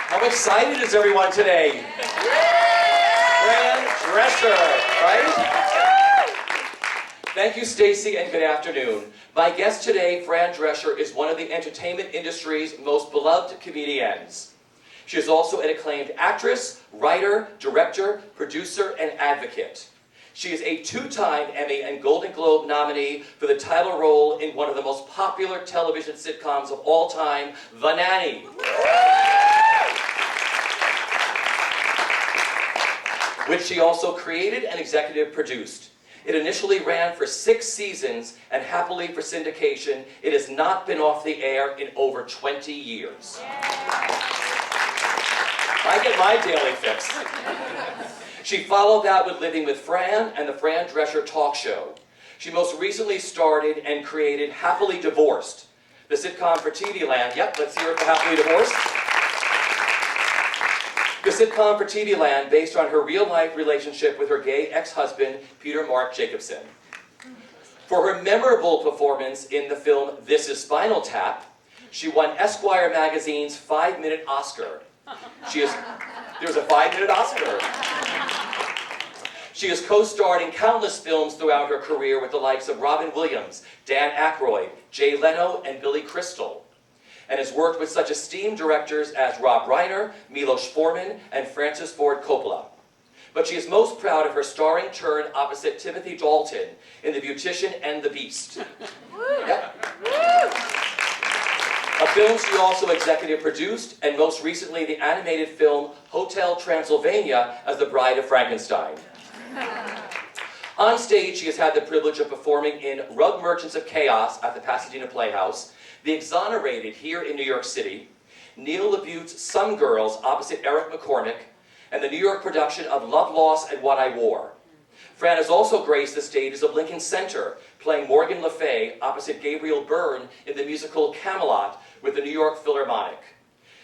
How excited is everyone today? Fran Drescher, right? Thank you, Stacy, and good afternoon. My guest today, Fran Drescher, is one of the entertainment industry's most beloved comedians. She is also an acclaimed actress, writer, director, producer, and advocate. She is a two-time Emmy and Golden Globe nominee for the title role in one of the most popular television sitcoms of all time, The Nanny. Which she also created and executive produced. It initially ran for 6 seasons, and happily for syndication, it has not been off the air in over 20 years. I get my daily fix. She followed that with Living with Fran and the Fran Drescher Talk Show. She most recently started and created Happily Divorced, the sitcom for TV Land. Yep, let's hear it for Happily Divorced. The sitcom for TV Land based on her real-life relationship with her gay ex-husband, Peter Mark Jacobson. For her memorable performance in the film This Is Spinal Tap, she won Esquire magazine's 5-minute Oscar. There's a 5-minute Oscar. She has co-starred in countless films throughout her career with the likes of Robin Williams, Dan Aykroyd, Jay Leno, and Billy Crystal, and has worked with such esteemed directors as Rob Reiner, Milos Forman, and Francis Ford Coppola. But she is most proud of her starring turn opposite Timothy Dalton in The Beautician and the Beast. Yep. A film she also executive produced, and most recently the animated film Hotel Transylvania as the Bride of Frankenstein. On stage, she has had the privilege of performing in Rug Merchants of Chaos at the Pasadena Playhouse, The Exonerated here in New York City, Neil LaBute's Some Girls opposite Eric McCormick, and the New York production of Love, Loss, and What I Wore. Fran has also graced the stages of Lincoln Center, playing Morgan Le Fay opposite Gabriel Byrne in the musical Camelot with the New York Philharmonic.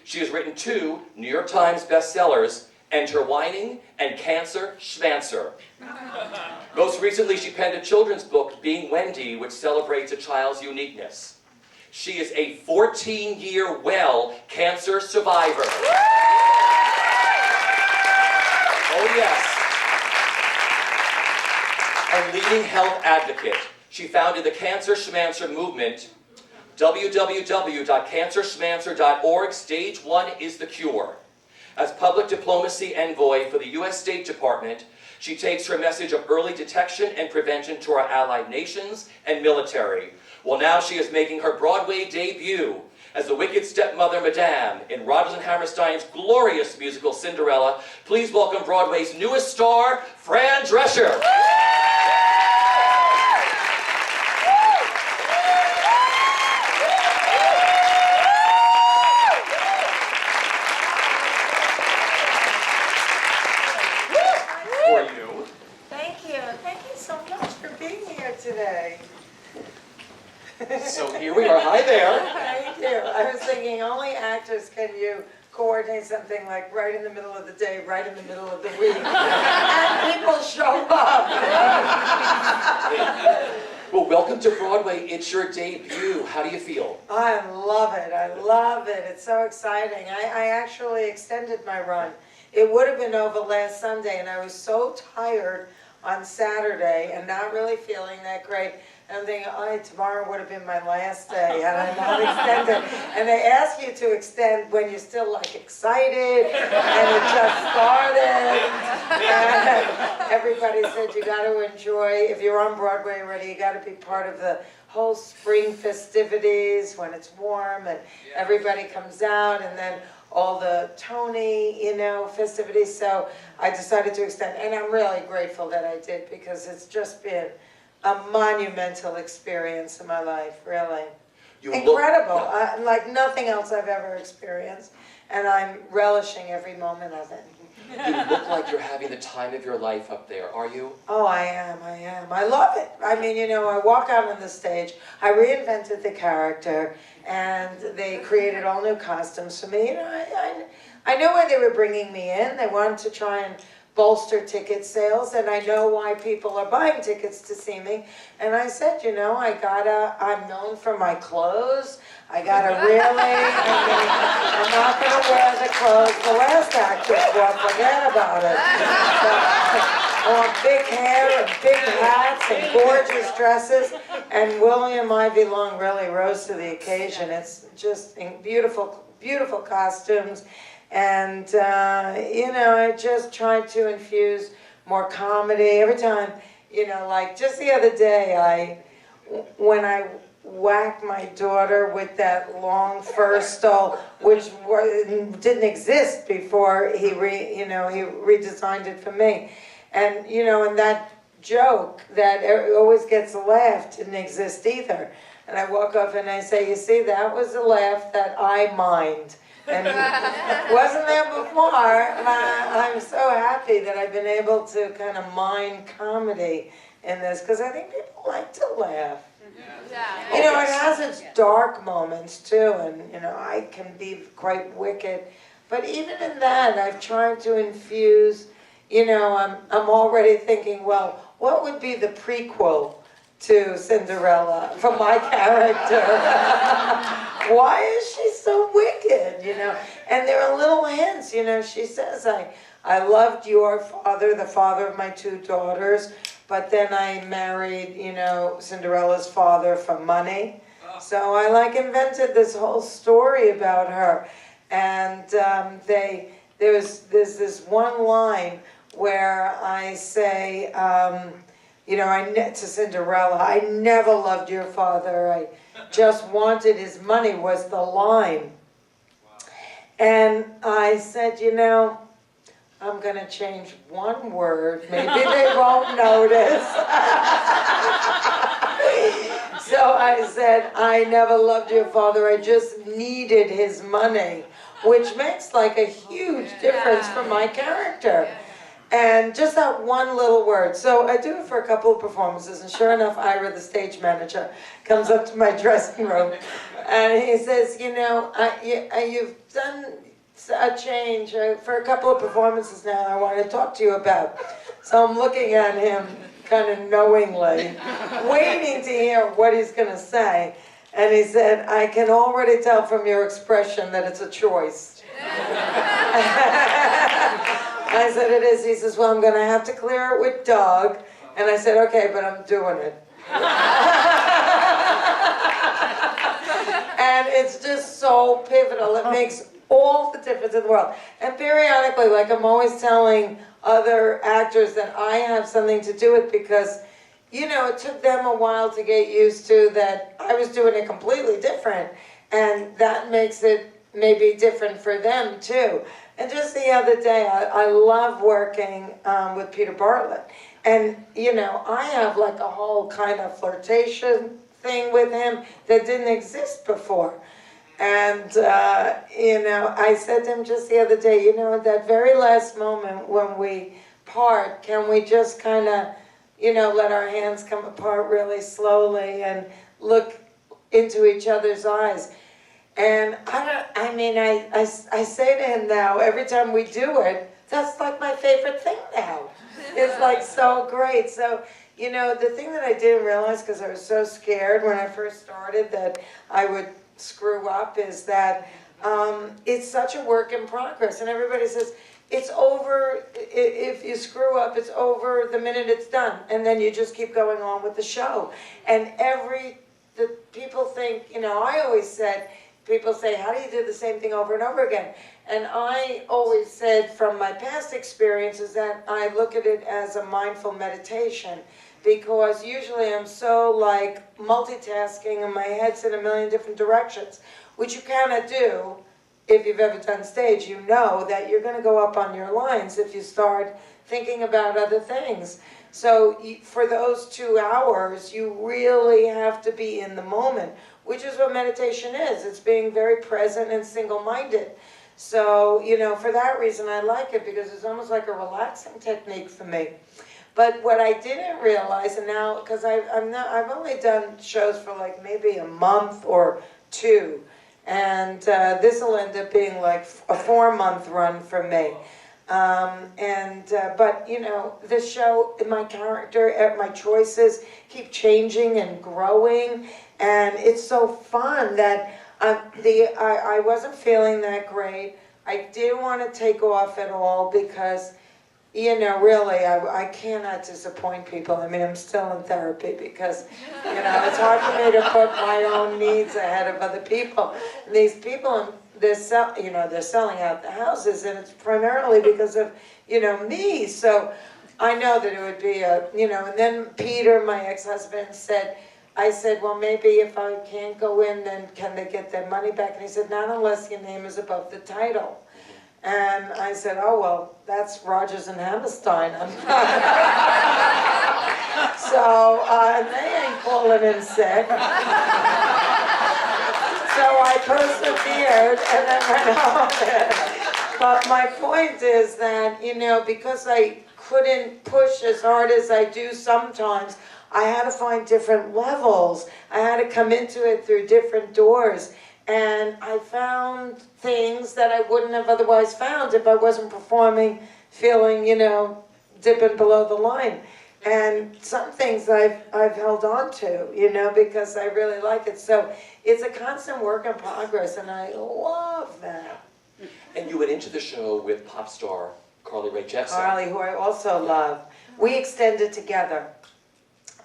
She has written 2 New York Times bestsellers, Enter Whining and Cancer Schmancer. Most recently, she penned a children's book, Being Wendy, which celebrates a child's uniqueness. She is a 14-year well cancer survivor. Oh yes. And leading health advocate. She founded the Cancer Schmancer movement, www.cancerschmancer.org. Stage 1 is the cure. As public diplomacy envoy for the U.S. State Department, she takes her message of early detection and prevention to our allied nations and military. Well, now she is making her Broadway debut as the wicked stepmother Madame in Rodgers and Hammerstein's glorious musical Cinderella. Please welcome Broadway's newest star, Fran Drescher. Today. So here we are. Hi there. Thank you. I was thinking only actors can you coordinate something like right in the middle of the day, right in the middle of the week, and people show up. Well, welcome to Broadway. It's your debut. How do you feel? I love it. I love it. It's so exciting. I actually extended my run. It would have been over last Sunday, and I was so tired on Saturday and not really feeling that great. And I'm thinking, oh, tomorrow would have been my last day had I not extended. And they ask you to extend when you're still like excited and it just started. And everybody said you got to enjoy, if you're on Broadway already, you got to be part of the whole spring festivities when it's warm and everybody comes out, and then all the Tony, festivities. So I decided to extend, and I'm really grateful that I did, because it's just been a monumental experience in my life, really. Incredible, like nothing else I've ever experienced, and I'm relishing every moment of it. You look like you're having the time of your life up there, are you? Oh, I am. I love it. I mean, I walk out on the stage, I reinvented the character, and they created all new costumes for me. I knew why they were bringing me in. They wanted to try and bolster ticket sales, and I know why people are buying tickets to see me. And I said, you know, I'm known for my clothes. I gotta really, I'm not gonna wear the clothes the last actress wore, forget about it. I want big hair and big hats and gorgeous dresses. And William Ivy Long really rose to the occasion. It's just beautiful, beautiful costumes. And, you know, I just tried to infuse more comedy. Every time, you know, like just the other day, when I whacked my daughter with that long fur stole, which didn't exist before he redesigned it for me. And, you know, and that joke that always gets laughed didn't exist either. And I walk up and I say, you see, that was a laugh that I mined. And it wasn't there before. And I'm so happy that I've been able to kind of mine comedy in this, because I think people like to laugh. Yeah. You know, it has its dark moments too, and you know, I can be quite wicked. But even in that, I've tried to infuse, you know, I'm already thinking, well, what would be the prequel to Cinderella for my character? Why is she so wicked, you know? And there are little hints, you know, she says, I loved your father, the father of my two daughters, but then I married, you know, Cinderella's father for money. So I like invented this whole story about her. And there's this one line where I say, you know, to Cinderella, I never loved your father, I just wanted his money, was the line. And I said, you know, I'm going to change one word, maybe they won't notice. So I said, I never loved your father, I just needed his money, which makes like a huge difference for my character. And just that one little word. So I do it for a couple of performances, and sure enough, Ira, the stage manager, comes up to my dressing room, and he says, you know, you've done a change for a couple of performances now I want to talk to you about. So I'm looking at him kind of knowingly, waiting to hear what he's going to say. And he said, I can already tell from your expression that it's a choice. I said, it is. He says, well, I'm going to have to clear it with Doug. And I said, okay, but I'm doing it. And it's just so pivotal. It makes all the difference in the world. And periodically, like I'm always telling other actors that I have something to do with, because, you know, it took them a while to get used to that I was doing it completely different. And that makes it maybe different for them too. And just the other day, I love working with Peter Bartlett. And, you know, I have like a whole kind of flirtation thing with him that didn't exist before. And, you know, I said to him just the other day, you know, at that very last moment when we part, can we just kind of, you know, let our hands come apart really slowly and look into each other's eyes? And I say to him now, every time we do it, that's like my favorite thing now. It's like so great. So, you know, the thing that I didn't realize, because I was so scared when I first started that I would screw up, is that it's such a work in progress. And everybody says, it's over, if you screw up, it's over the minute it's done. And then you just keep going on with the show. And the people think, you know, I always said, people say, how do you do the same thing over and over again? And I always said from my past experiences that I look at it as a mindful meditation, because usually I'm so like multitasking and my head's in a million different directions, which you cannot do. If you've ever done stage, you know that you're going to go up on your lines if you start thinking about other things. So for those 2 hours, you really have to be in the moment, which is what meditation is. It's being very present and single-minded. So, you know, for that reason, I like it, because it's almost like a relaxing technique for me. But what I didn't realize, and now, because I've only done shows for like maybe a month or two, and this will end up being like a 4-month run for me. But you know, the show, my character, my choices keep changing and growing, and it's so fun that I wasn't feeling that great. I didn't want to take off at all because, you know, really, I cannot disappoint people. I mean, I'm still in therapy because, you know, it's hard for me to put my own needs ahead of other people. And these people, they're selling out the houses, and it's primarily because of, you know, me. So I know that it would be you know, and then Peter, my ex-husband, I said, well, maybe if I can't go in, then can they get their money back? And he said, not unless your name is above the title. And I said, oh, well, that's Rodgers and Hammerstein. So they ain't calling in sick. So I persevered and then went on. But my point is that, you know, because I couldn't push as hard as I do sometimes, I had to find different levels. I had to come into it through different doors. And I found things that I wouldn't have otherwise found if I wasn't performing, feeling, you know, dipping below the line. And some things I've held on to, you know, because I really like it. So it's a constant work in progress, and I love that. And you went into the show with pop star Carly Rae Jepsen. Carly, who I also love. We extended together.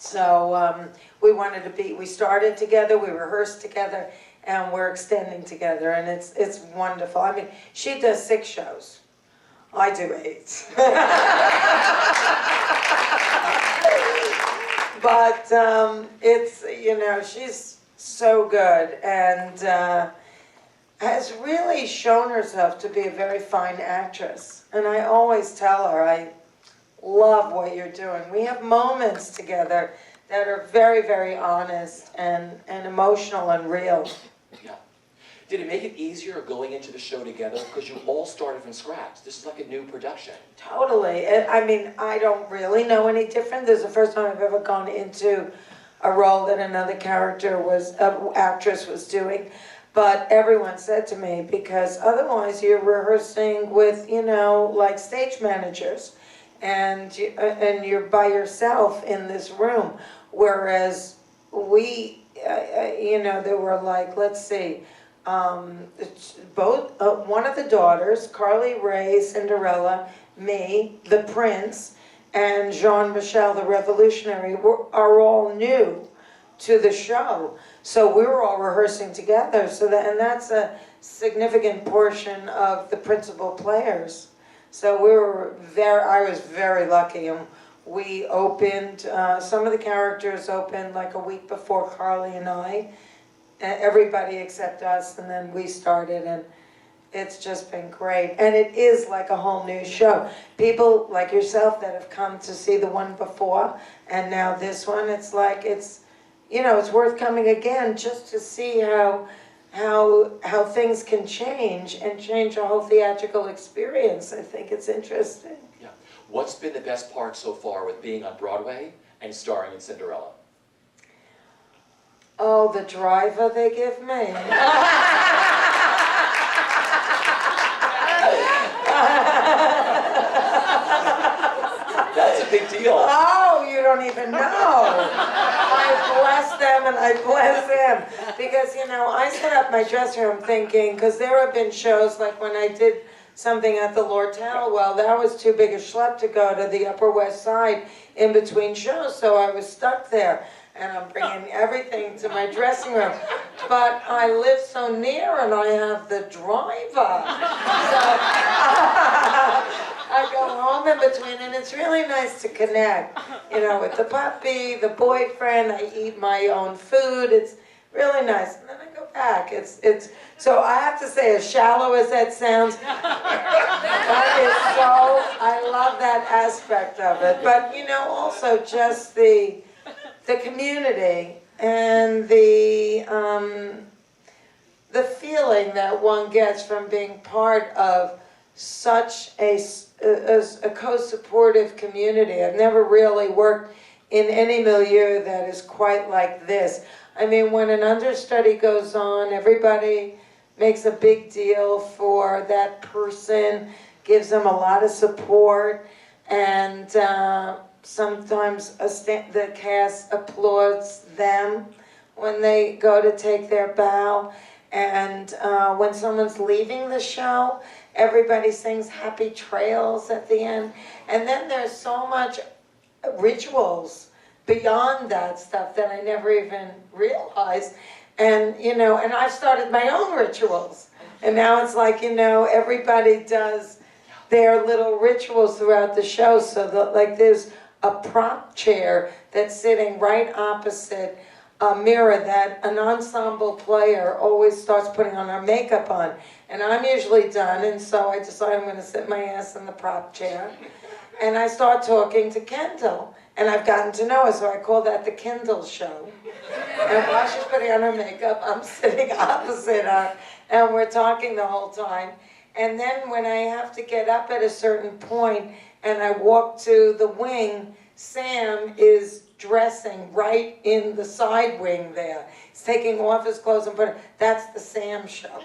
So we started together, we rehearsed together, and we're extending together, and it's wonderful. I mean, she does 6 shows. I do 8. But it's, you know, she's so good, and has really shown herself to be a very fine actress. And I always tell her, I love what you're doing. We have moments together that are very, very honest and emotional and real. Yeah. Did it make it easier going into the show together? Because you all started from scratch. This is like a new production. Totally. I mean, I don't really know any different. This is the first time I've ever gone into a role that another actress was doing. But everyone said to me, because otherwise you're rehearsing with, you know, like stage managers. And you're by yourself in this room, whereas we, you know, there were like, let's see, both one of the daughters, Carly Rae, Cinderella, me, the Prince, and Jean-Michel, the Revolutionary, are all new to the show. So we were all rehearsing together. And that's a significant portion of the principal players. So I was very lucky, and we opened, some of the characters opened like a week before Carly and I, everybody except us, and then we started, and it's just been great. And it is like a whole new show. People like yourself that have come to see the one before, and now this one, it's like, you know, it's worth coming again just to see how things can change and change a whole theatrical experience. I think it's interesting. Yeah. What's been the best part so far with being on Broadway and starring in Cinderella? Oh, the driver they give me. That's a big deal. Oh, you don't even know. I bless them and I bless him. Because, you know, I set up my dressing room thinking, because there have been shows like when I did something at the Lortel, well, that was too big a schlep to go to the Upper West Side in between shows, so I was stuck there. And I'm bringing everything to my dressing room. But I live so near and I have the driver. So I go home in between, and it's really nice to connect, you know, with the puppy, the boyfriend. I eat my own food. It's really nice. And then I go back. So I have to say, as shallow as that sounds, that is so, I love that aspect of it. But, you know, also just the community and the feeling that one gets from being part of such a co-supportive community. I've never really worked in any milieu that is quite like this. I mean, when an understudy goes on, everybody makes a big deal for that person, gives them a lot of support, and sometimes the cast applauds them when they go to take their bow. And when someone's leaving the show, everybody sings happy trails at the end. And then there's so much rituals beyond that stuff that I never even realized. And, and I've started my own rituals. And now it's like, everybody does their little rituals throughout the show. So there's a prop chair that's sitting right opposite a mirror that an ensemble player always starts putting on our makeup on. And I'm usually done, and so I decide I'm going to sit my ass in the prop chair. And I start talking to Kendall, and I've gotten to know her, so I call that the Kendall show. And while she's putting on her makeup, I'm sitting opposite her, and we're talking the whole time. And then when I have to get up at a certain point, and I walk to the wing, Sam is dressing right in the side wing there. He's taking off his clothes and that's the Sam show.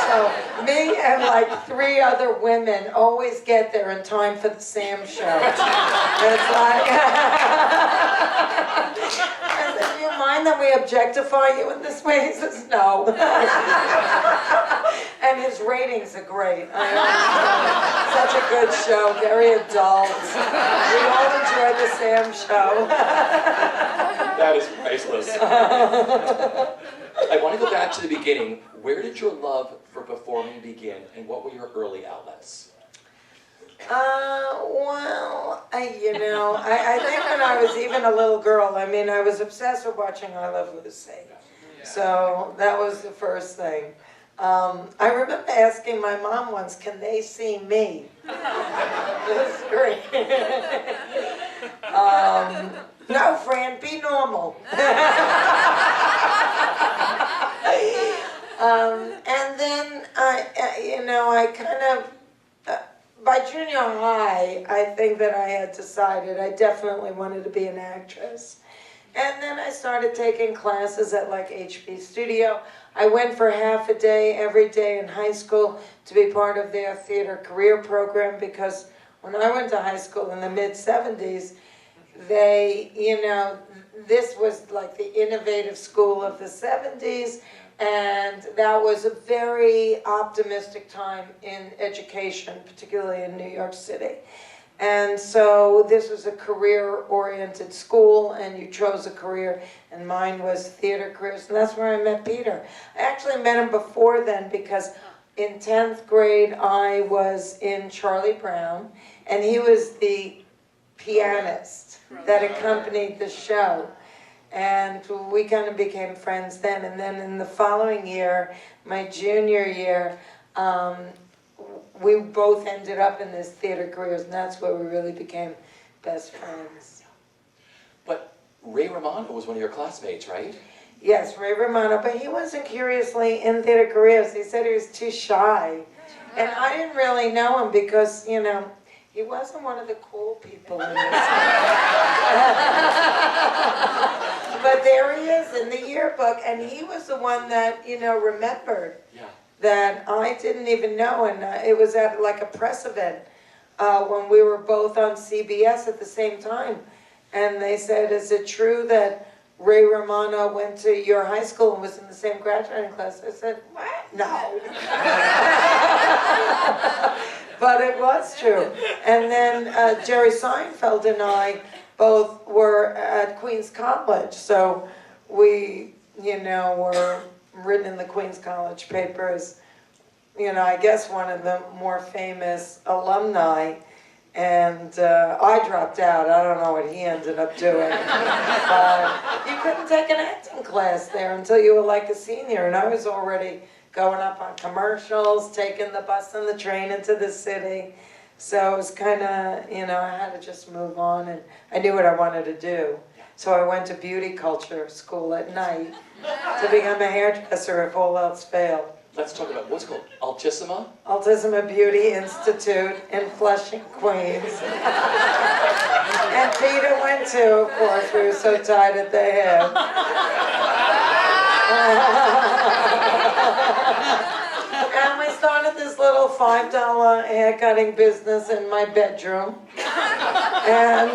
So me and like 3 other women always get there in time for the Sam show. And it's like, I said, do you mind that we objectify you in this way? He says, no. And his ratings are great. Such a good show, very adult. We all enjoyed the Sam show. That is priceless. I want to go back to the beginning. Where did your love for performing begin, and what were your early outlets? I think when I was even a little girl, I was obsessed with watching I Love Lucy. So that was the first thing. I remember asking my mom once, can they see me? That's great. No, Fran, be normal. And then I kind of, by junior high, I think that I had decided I definitely wanted to be an actress. And then I started taking classes at like HB Studio. I went for half a day every day in high school to be part of their theater career program, because when I went to high school in the mid-70s, this was like the innovative school of the 70s, and that was a very optimistic time in education, particularly in New York City. And so this was a career-oriented school, and you chose a career, and mine was theater careers, and that's where I met Peter. I actually met him before then, because in 10th grade I was in Charlie Brown, and he was the pianist that accompanied the show. And we kind of became friends then. And then in the following year, my junior year, we both ended up in this theater careers, and that's where we really became best friends. But Ray Romano was one of your classmates, right? Yes, Ray Romano, but he wasn't curiously in theater careers. He said he was too shy. And I didn't really know him because, he wasn't one of the cool people in this. But there he is in the yearbook, and he was the one that, remembered. Yeah. That I didn't even know, and it was at like a press event when we were both on CBS at the same time. And they said, is it true that Ray Romano went to your high school and was in the same graduating class? I said, what? No. But it was true. And then Jerry Seinfeld and I both were at Queens College, so we, were written in the Queens College papers. I guess one of the more famous alumni. And I dropped out. I don't know what he ended up doing. You couldn't take an acting class there until you were like a senior, and I was already going up on commercials, taking the bus and the train into the city. So it was kind of, I had to just move on, and I knew what I wanted to do. So I went to beauty culture school at night to become a hairdresser if all else failed. Let's talk about, what's it called, Altissima? Altissima Beauty Institute in Flushing, Queens. And Peter went too, of course, we were so tied at the hip. And we started this little $5 hair cutting business in my bedroom. And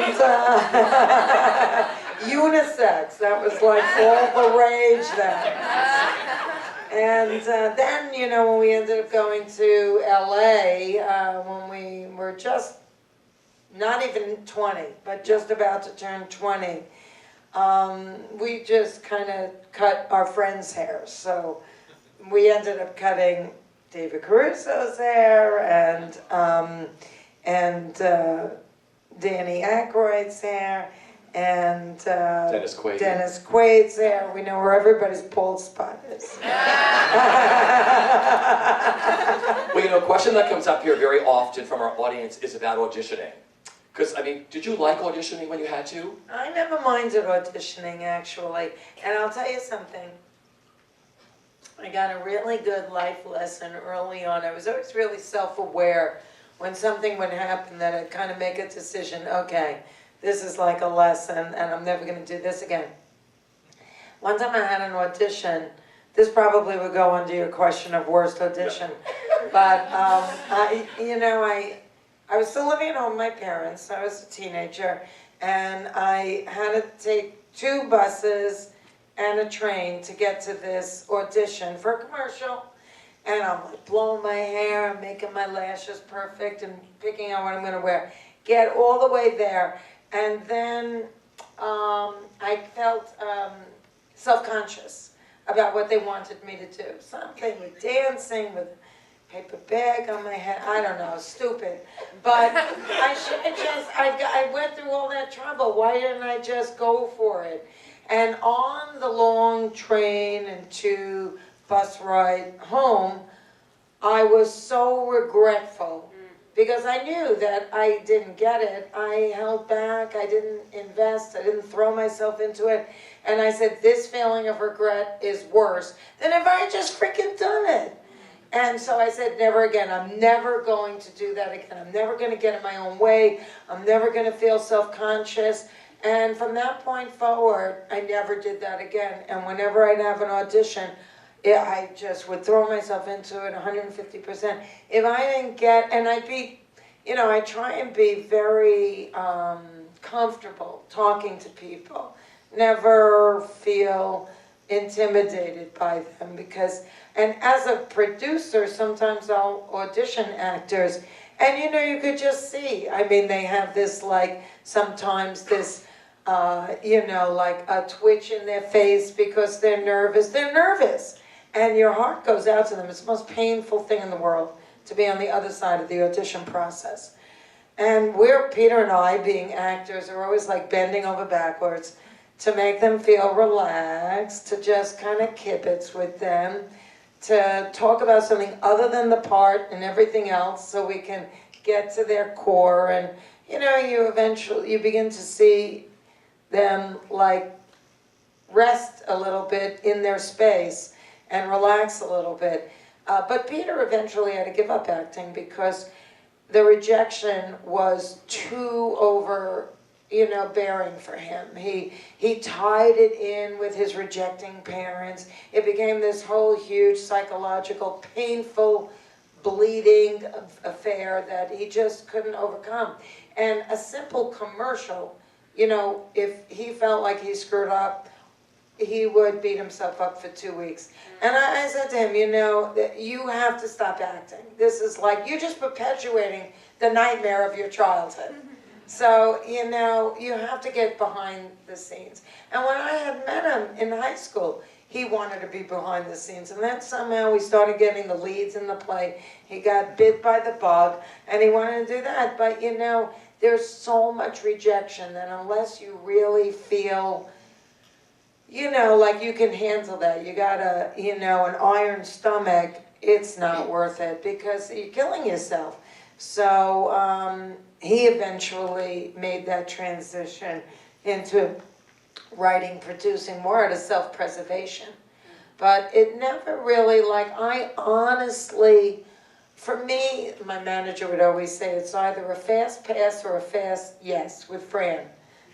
unisex, that was like all the rage then. And then, you know, when we ended up going to LA, when we were just not even 20, but just about to turn 20, we just kind of cut our friends' hair. So we ended up cutting David Caruso's hair and Danny Aykroyd's hair and Dennis Quaid's hair. We know where everybody's bald spot is. Well, you know, a question that comes up here very often from our audience is about auditioning. Because, I mean, did you like auditioning when you had to? I never minded auditioning, actually. And I'll tell you something. I got a really good life lesson early on. I was always really self-aware when something would happen that I'd kind of make a decision, okay, this is like a lesson and I'm never going to do this again. One time I had an audition. This probably would go under your question of worst audition. But, I was still living at home with my parents. I was a teenager, and I had to take 2 buses and a train to get to this audition for a commercial. And I'm like blowing my hair, I'm making my lashes perfect, and picking out what I'm going to wear. Get all the way there, and then I felt self-conscious about what they wanted me to do. Something with dancing, with paper bag on my head, I don't know, stupid. But I should have just, I went through all that trouble. Why didn't I just go for it? And on the long train and 2 bus ride home, I was so regretful because I knew that I didn't get it. I held back, I didn't invest, I didn't throw myself into it. And I said, this feeling of regret is worse than if I had just freaking done it. And so I said, never again. I'm never going to do that again. I'm never going to get in my own way. I'm never going to feel self-conscious. And from that point forward, I never did that again. And whenever I'd have an audition, I just would throw myself into it 150%. If I didn't get, and I'd be, I try and be very comfortable talking to people. Never feel intimidated by them because, and as a producer, sometimes I'll audition actors and you could just see, I mean, they have this sometimes this, like a twitch in their face because they're nervous. And your heart goes out to them. It's the most painful thing in the world to be on the other side of the audition process. And Peter and I, being actors, are always bending over backwards to make them feel relaxed, to just kind of kibitz with them, to talk about something other than the part and everything else so we can get to their core. And, you begin to see them rest a little bit in their space and relax a little bit. But Peter eventually had to give up acting because the rejection was too overbearing for him. He tied it in with his rejecting parents. It became this whole huge psychological, painful, bleeding affair that he just couldn't overcome. And a simple commercial, if he felt like he screwed up, he would beat himself up for 2 weeks. And I said to him, you have to stop acting. This is you're just perpetuating the nightmare of your childhood. So, you have to get behind the scenes. And when I had met him in high school, he wanted to be behind the scenes. And then somehow we started getting the leads in the play. He got bit by the bug, and he wanted to do that. But, there's so much rejection that unless you really feel, like you can handle that, you got an iron stomach, it's not worth it because you're killing yourself. So he eventually made that transition into writing, producing, more out of self-preservation. But it never really, I honestly, for me, my manager would always say it's either a fast pass or a fast yes with Fran.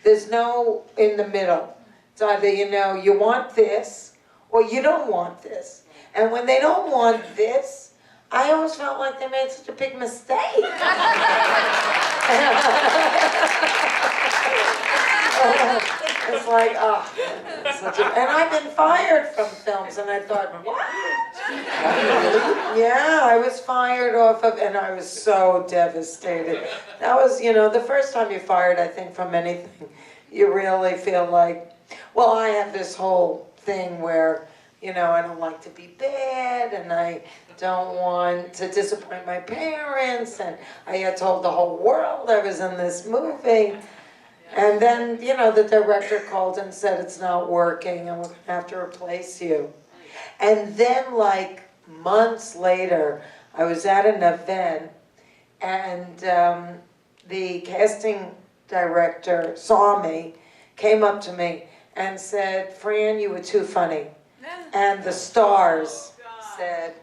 There's no in the middle. It's either, you want this or you don't want this. And when they don't want this, I always felt like they made such a big mistake. It's like, oh, and I've been fired from films, and I thought, what? Yeah, I was fired off of, and I was so devastated. That was, the first time you're fired, I think, from anything, you really feel like, well, I have this whole thing where, I don't like to be bad, and I don't want to disappoint my parents, and I had told the whole world I was in this movie. And then, the director called and said, it's not working, and we're going to have to replace you. And then, like, months later, I was at an event, and the casting director saw me, came up to me, and said, Fran, you were too funny. And the stars said,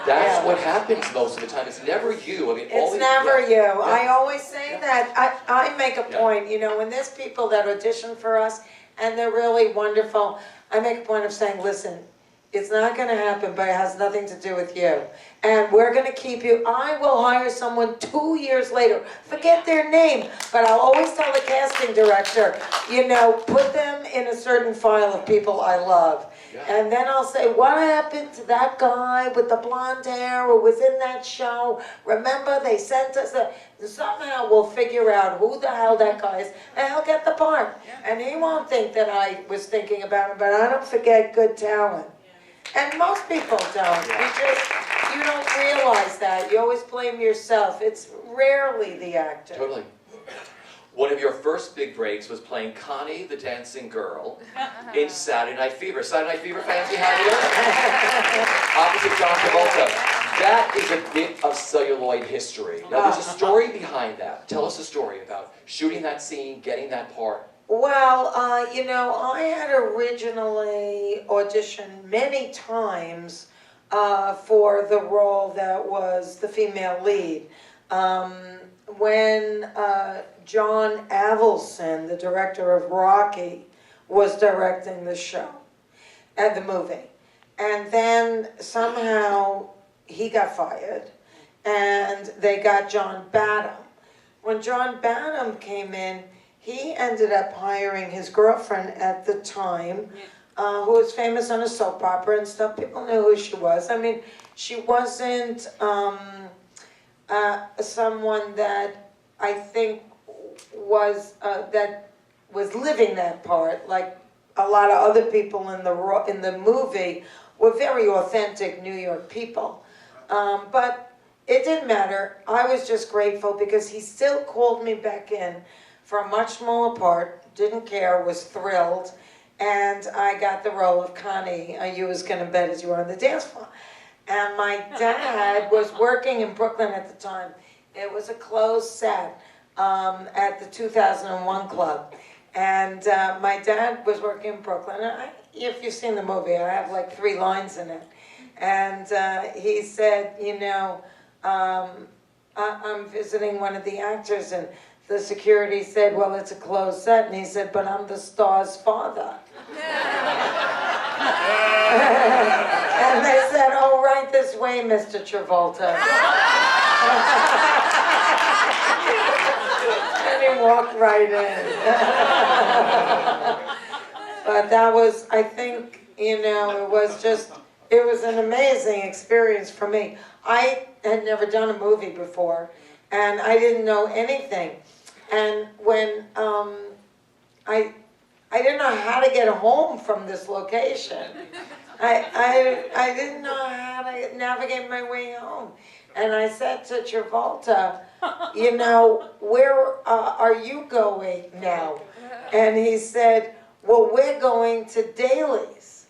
That's what happens most of the time. It's never you. I mean, it's never you. Yeah. I always say that. I make a point, when there's people that audition for us and they're really wonderful, I make a point of saying, listen, it's not going to happen, but it has nothing to do with you. And we're going to keep you. I will hire someone 2 years later. Forget their name, but I'll always tell the casting director, put them in a certain file of people I love. Yeah. And then I'll say, what happened to that guy with the blonde hair who was in that show? Remember, they sent us somehow we'll figure out who the hell that guy is, and he'll get the part. Yeah. And he won't think that I was thinking about him, but I don't forget good talent. And most people don't. You don't realize that. You always blame yourself. It's rarely the actor. Totally. One of your first big breaks was playing Connie, the dancing girl, in Saturday Night Fever. Saturday Night Fever fans behind you? Opposite John Travolta. That is a bit of celluloid history. Now, there's a story behind that. Tell us a story about shooting that scene, getting that part. Well, I had originally auditioned many times for the role that was the female lead. When John Avildsen, the director of Rocky, was directing the show, the movie. And then somehow he got fired, and they got John Badham. When John Badham came in, he ended up hiring his girlfriend at the time, who was famous on a soap opera and stuff. People knew who she was. I mean, she wasn't someone that I think was living that part. Like a lot of other people in the movie were very authentic New York people. But it didn't matter. I was just grateful because he still called me back in for a much smaller part, didn't care, was thrilled, and I got the role of Connie, you as gonna bet as you were on the dance floor. And my dad was working in Brooklyn at the time. It was a closed set at the 2001 club. And my dad was working in Brooklyn. If you've seen the movie, I have like 3 lines in it. And he said, I'm visiting one of the actors, and the security said, well, it's a closed set. And he said, but I'm the star's father. And they said, oh, right this way, Mr. Travolta. And he walked right in. But that was, I think, it was an amazing experience for me. I had never done a movie before, and I didn't know anything. And when I didn't know how to get home from this location. I didn't know how to navigate my way home. And I said to Travolta, where are you going now? And he said, well, we're going to Daly's.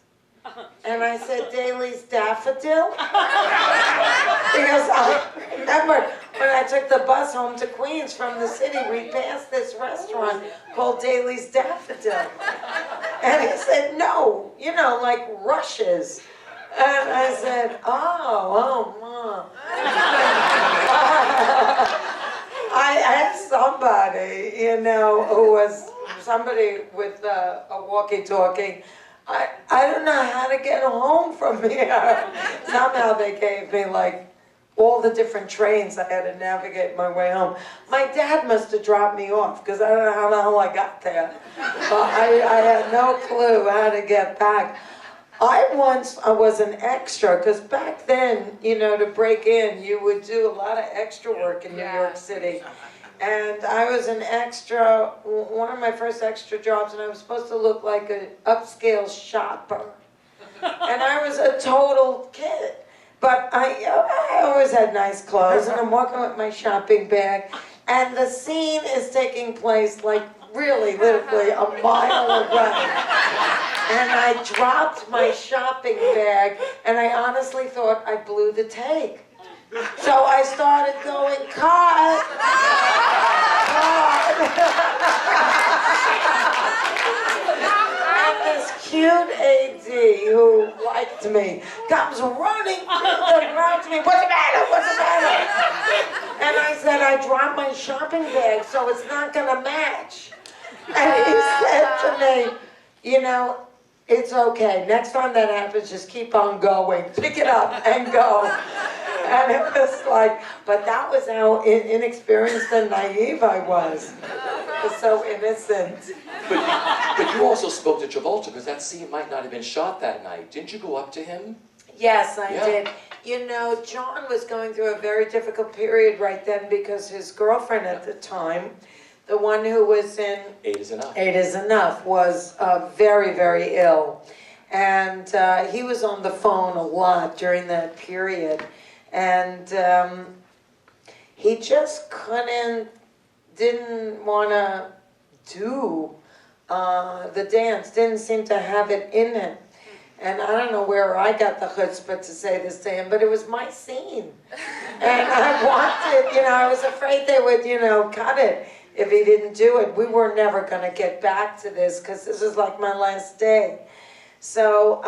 And I said, Daly's Daffodil? Because I remember when I took the bus home to Queens from the city, we passed this restaurant called Daly's Daffodil. And he said, no, like rushes. And I said, oh, Mom. I had somebody, who was somebody with a walkie-talkie. I don't know how to get home from here. Somehow they gave me like all the different trains. I had to navigate my way home. My dad must have dropped me off because I don't know how the hell I got there. I had no clue how to get back. I was an extra, because back then, you know, to break in, you would do a lot of extra work in New York City. And I was an extra, one of my first extra jobs, and I was supposed to look like an upscale shopper. And I was a total kid. But I always had nice clothes, and I'm walking with my shopping bag, and the scene is taking place like really literally a mile away. And I dropped my shopping bag, and I honestly thought I blew the take. So I started going, cut, and this cute AD who liked me comes running through the crowd to me, what's the matter, what's the matter? And I said, I dropped my shopping bag, so it's not gonna match. And he said to me, you know, it's okay. Next time that happens, just keep on going. Pick it up and go. And it was like, but that was how inexperienced and naive I was. I was so innocent. But you also spoke to Travolta, because that scene might not have been shot that night. Didn't you go up to him? Yes, I did. You know, John was going through a very difficult period right then because his girlfriend at the time, the one who was in 8 is Enough. 8 is Enough, was very, very ill. And he was on the phone a lot during that period. And he just didn't want to do the dance, didn't seem to have it in him. And I don't know where I got the chutzpah to say this to him, but it was my scene. And I wanted, you know, I was afraid they would, you know, cut it if he didn't do it. We were never going to get back to this because this was like my last day. So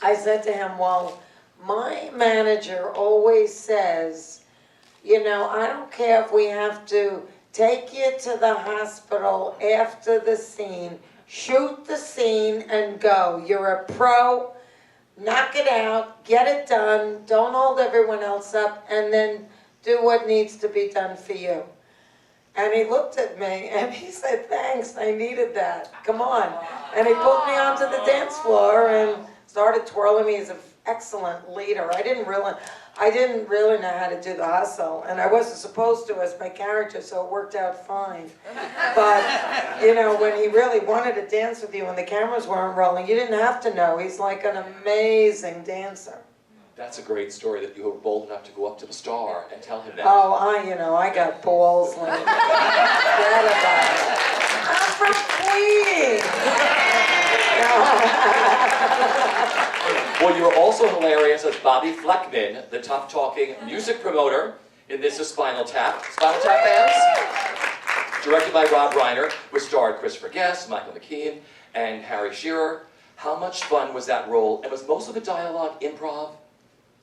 I said to him, well, my manager always says, you know, I don't care if we have to take you to the hospital after the scene, shoot the scene and go. You're a pro, knock it out, get it done, don't hold everyone else up, and then do what needs to be done for you. And he looked at me and he said, thanks, I needed that, come on. And he pulled me onto the dance floor and started twirling me. He's an excellent leader. I didn't really know how to do the hustle, and I wasn't supposed to as my character, so it worked out fine. But, you know, when he really wanted to dance with you and the cameras weren't rolling, you didn't have to know. He's like an amazing dancer. That's a great story, that you were bold enough to go up to the star and tell him that. Oh, I got balls like forget about it. I'm from Queens. Well, you're also hilarious as Bobby Fleckman, the tough-talking music promoter in This Is Spinal Tap. Spinal Tap fans? Directed by Rob Reiner, which starred Christopher Guest, Michael McKean, and Harry Shearer. How much fun was that role? And was most of the dialogue improv?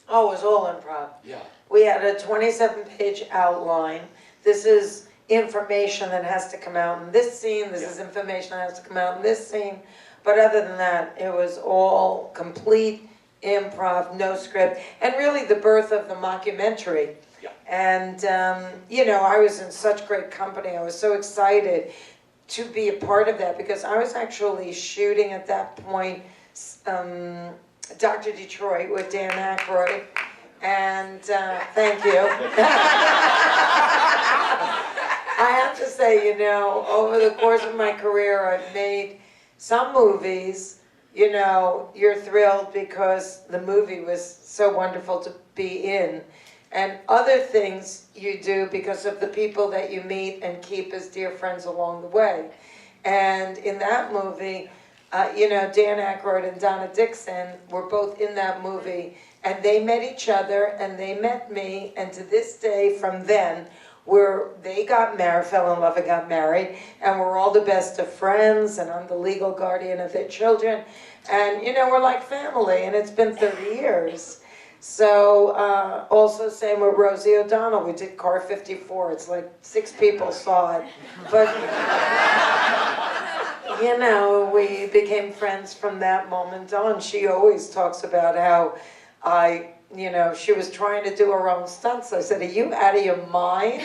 Oh, it was all improv. Yeah. We had a 27-page outline. This is information that has to come out in this scene. This is information that has to come out in this scene. But other than that, it was all complete improv, no script, and really the birth of the mockumentary. Yeah. And, you know, I was in such great company. I was so excited to be a part of that because I was actually shooting at that point Dr. Detroit with Dan Aykroyd, and thank you. I have to say, you know, over the course of my career, I've made some movies, you know, you're thrilled because the movie was so wonderful to be in, and other things you do because of the people that you meet and keep as dear friends along the way. And in that movie, you know, Dan Aykroyd and Donna Dixon were both in that movie, and they met each other, and they met me, and to this day, from then, they got married, fell in love and got married, and we're all the best of friends, and I'm the legal guardian of their children, and, you know, we're like family, and it's been 30 years. So, also same with Rosie O'Donnell, we did Car 54, it's like 6 people saw it, but you know, we became friends from that moment on. She always talks about how you know, she was trying to do her own stunts. I said, are you out of your mind?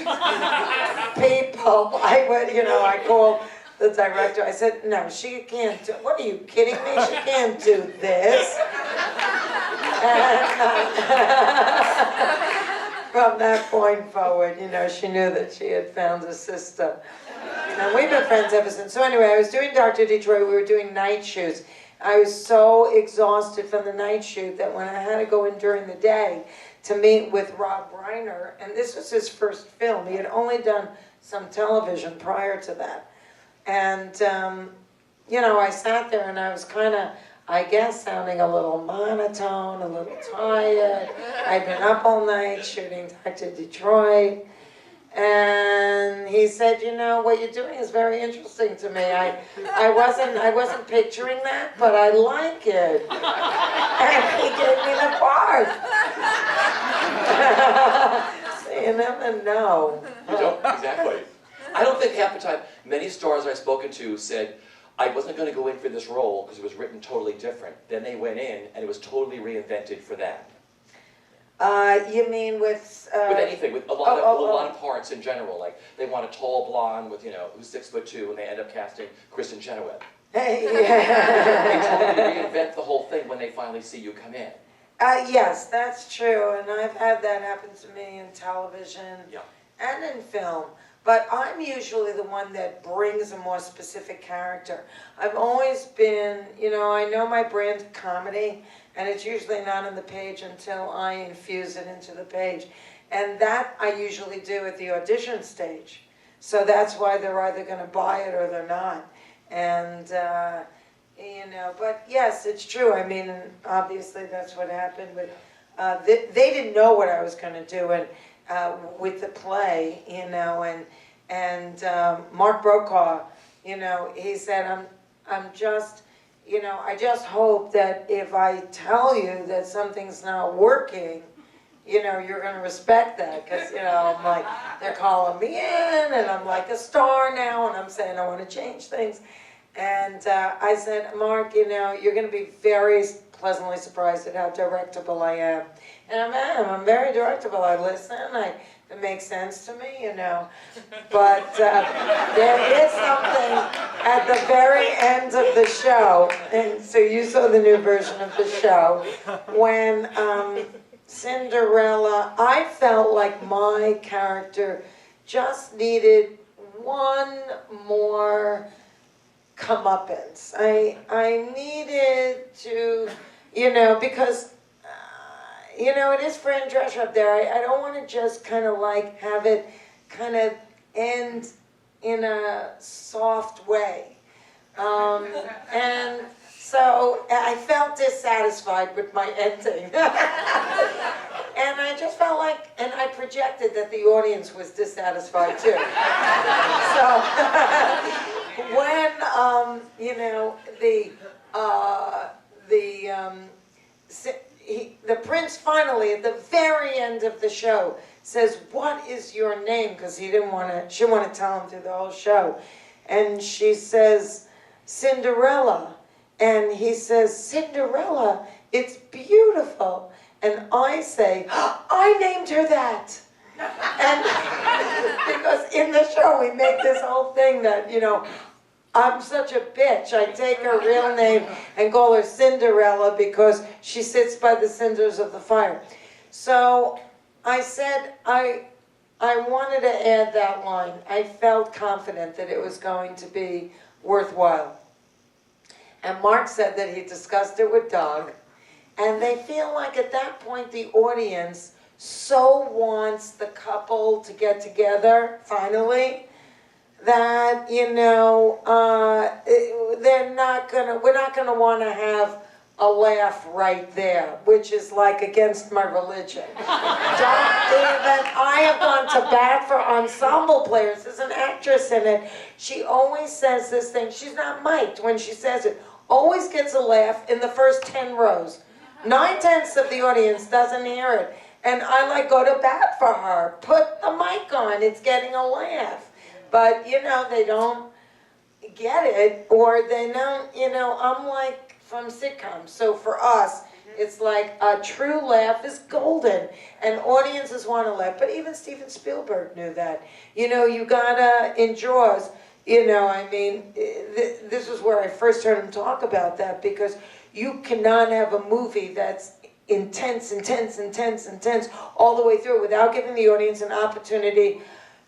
People, I would, you know, I called the director. I said, no, she can't do, what are you kidding me? She can't do this. And from that point forward, you know, she knew that she had found a system. And we've been friends ever since. So anyway, I was doing Dr. Detroit. We were doing night shoots. I was so exhausted from the night shoot that when I had to go in during the day to meet with Rob Reiner, and this was his first film. He had only done some television prior to that. And, you know, I sat there and I was kind of, I guess, sounding a little monotone, a little tired. I'd been up all night shooting Dr. Detroit. And he said, you know, what you're doing is very interesting to me. I wasn't picturing that, but I like it. And he gave me the part. So you never know. You don't, exactly. I don't think half the time, many stars I've spoken to said, I wasn't going to go in for this role because it was written totally different. Then they went in and it was totally reinvented for them. You mean with anything, with a lot of parts in general. Like they want a tall blonde with, you know, who's 6'2", and they end up casting Kristen Chenoweth. Yeah. They totally reinvent the whole thing when they finally see you come in. Yes, that's true, and I've had that happen to me in television and in film. But I'm usually the one that brings a more specific character. I've always been, you know, I know my brand of comedy, and it's usually not on the page until I infuse it into the page. And that I usually do at the audition stage. So that's why they're either going to buy it or they're not. And, you know, but yes, it's true. I mean, obviously that's what happened. But they didn't know what I was going to do with the play, you know, and Mark Brokaw, you know, he said, I'm just, you know, I just hope that if I tell you that something's not working, you know, you're going to respect that. Because, you know, I'm like, they're calling me in, and I'm like a star now, and I'm saying I want to change things. And I said, Mark, you know, you're going to be very pleasantly surprised at how directable I am. And I'm very directable. I listen, it makes sense to me, you know. But there is something at the very end of the show, and so you saw the new version of the show, when Cinderella, I felt like my character just needed one more comeuppance. I needed to, you know, because you know, it is Fran Drescher up there. I don't want to just kind of like have it kind of end in a soft way. And so I felt dissatisfied with my ending. And I just felt like, and I projected that the audience was dissatisfied too. So when, you know, the prince finally, at the very end of the show, says, what is your name? Because she didn't want to tell him through the whole show. And she says, Cinderella. And he says, Cinderella, it's beautiful. And I say, I named her that. And because in the show we make this whole thing that, you know, I'm such a bitch. I take her real name and call her Cinderella because she sits by the cinders of the fire. So I said I wanted to add that line. I felt confident that it was going to be worthwhile. And Mark said that he discussed it with Doug. And they feel like at that point the audience so wants the couple to get together, finally, that, you know, we're not gonna want to have a laugh right there, which is like against my religion. I have gone to bat for ensemble players. There's an actress in it. She always says this thing. She's not mic'd when she says it. Always gets a laugh in the first 10 rows. 9/10 of the audience doesn't hear it. And I like go to bat for her. Put the mic on. It's getting a laugh. But, you know, they don't get it or they don't, I'm like from sitcoms. So for us, it's like a true laugh is golden, and audiences want to laugh. But even Steven Spielberg knew that. You gotta in Jaws. This is where I first heard him talk about that, because you cannot have a movie that's intense, all the way through without giving the audience an opportunity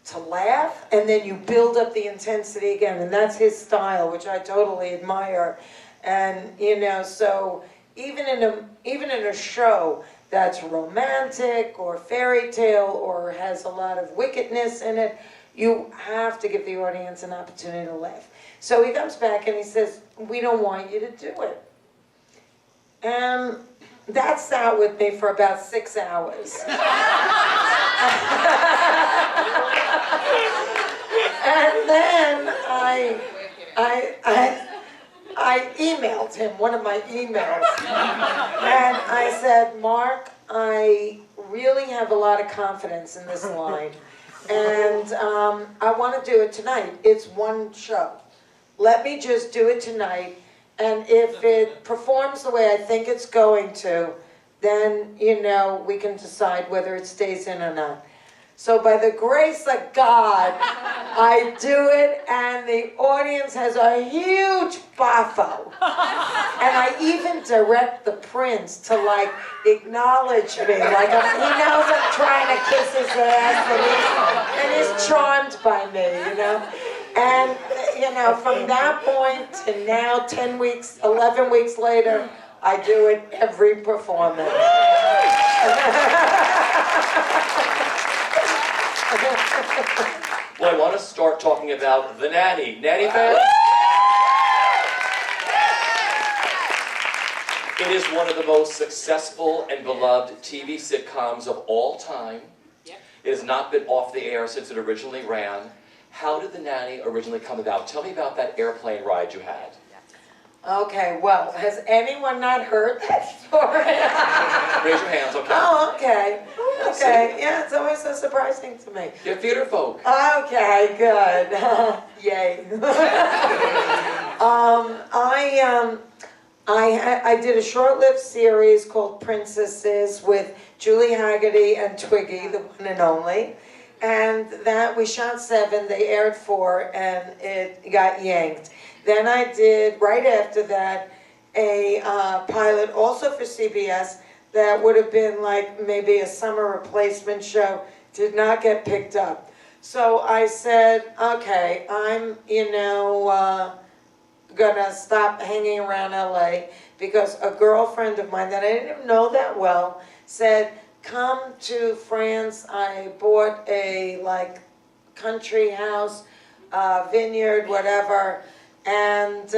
to laugh, and then you build up the intensity again, and that's his style, which I totally admire. And so even in a show that's romantic or fairy tale or has a lot of wickedness in it, you have to give the audience an opportunity to laugh. So he comes back and he says, we don't want you to do it. And that sat with me for about 6 hours. And then I emailed him, one of my emails, and I said, Mark, I really have a lot of confidence in this line, and I want to do it tonight. It's one show. Let me just do it tonight, and if it performs the way I think it's going to, then, we can decide whether it stays in or not. So by the grace of God, I do it, and the audience has a huge baffo. And I even direct the prince to, acknowledge me. He knows I'm trying to kiss his ass, and he's charmed by me, And, from that point to now, 10 weeks, 11 weeks later, I do it every performance. Well, I want to start talking about The Nanny. Nanny fans? It is one of the most successful and beloved TV sitcoms of all time. It has not been off the air since it originally ran. How did The Nanny originally come about? Tell me about that airplane ride you had. Okay, well, has anyone not heard that story? Raise your hands, okay? Oh, okay. Okay, yeah, it's always so surprising to me. You're theater folk. Okay, good. Yay. I did a short-lived series called Princesses with Julie Haggerty and Twiggy, the one and only. And that we shot 7, they aired 4, and it got yanked. Then I did, right after that, a pilot also for CBS that would have been maybe a summer replacement show, did not get picked up. So I said, okay, I'm, gonna stop hanging around LA, because a girlfriend of mine that I didn't even know that well said, come to France. I bought a country house, vineyard, whatever, and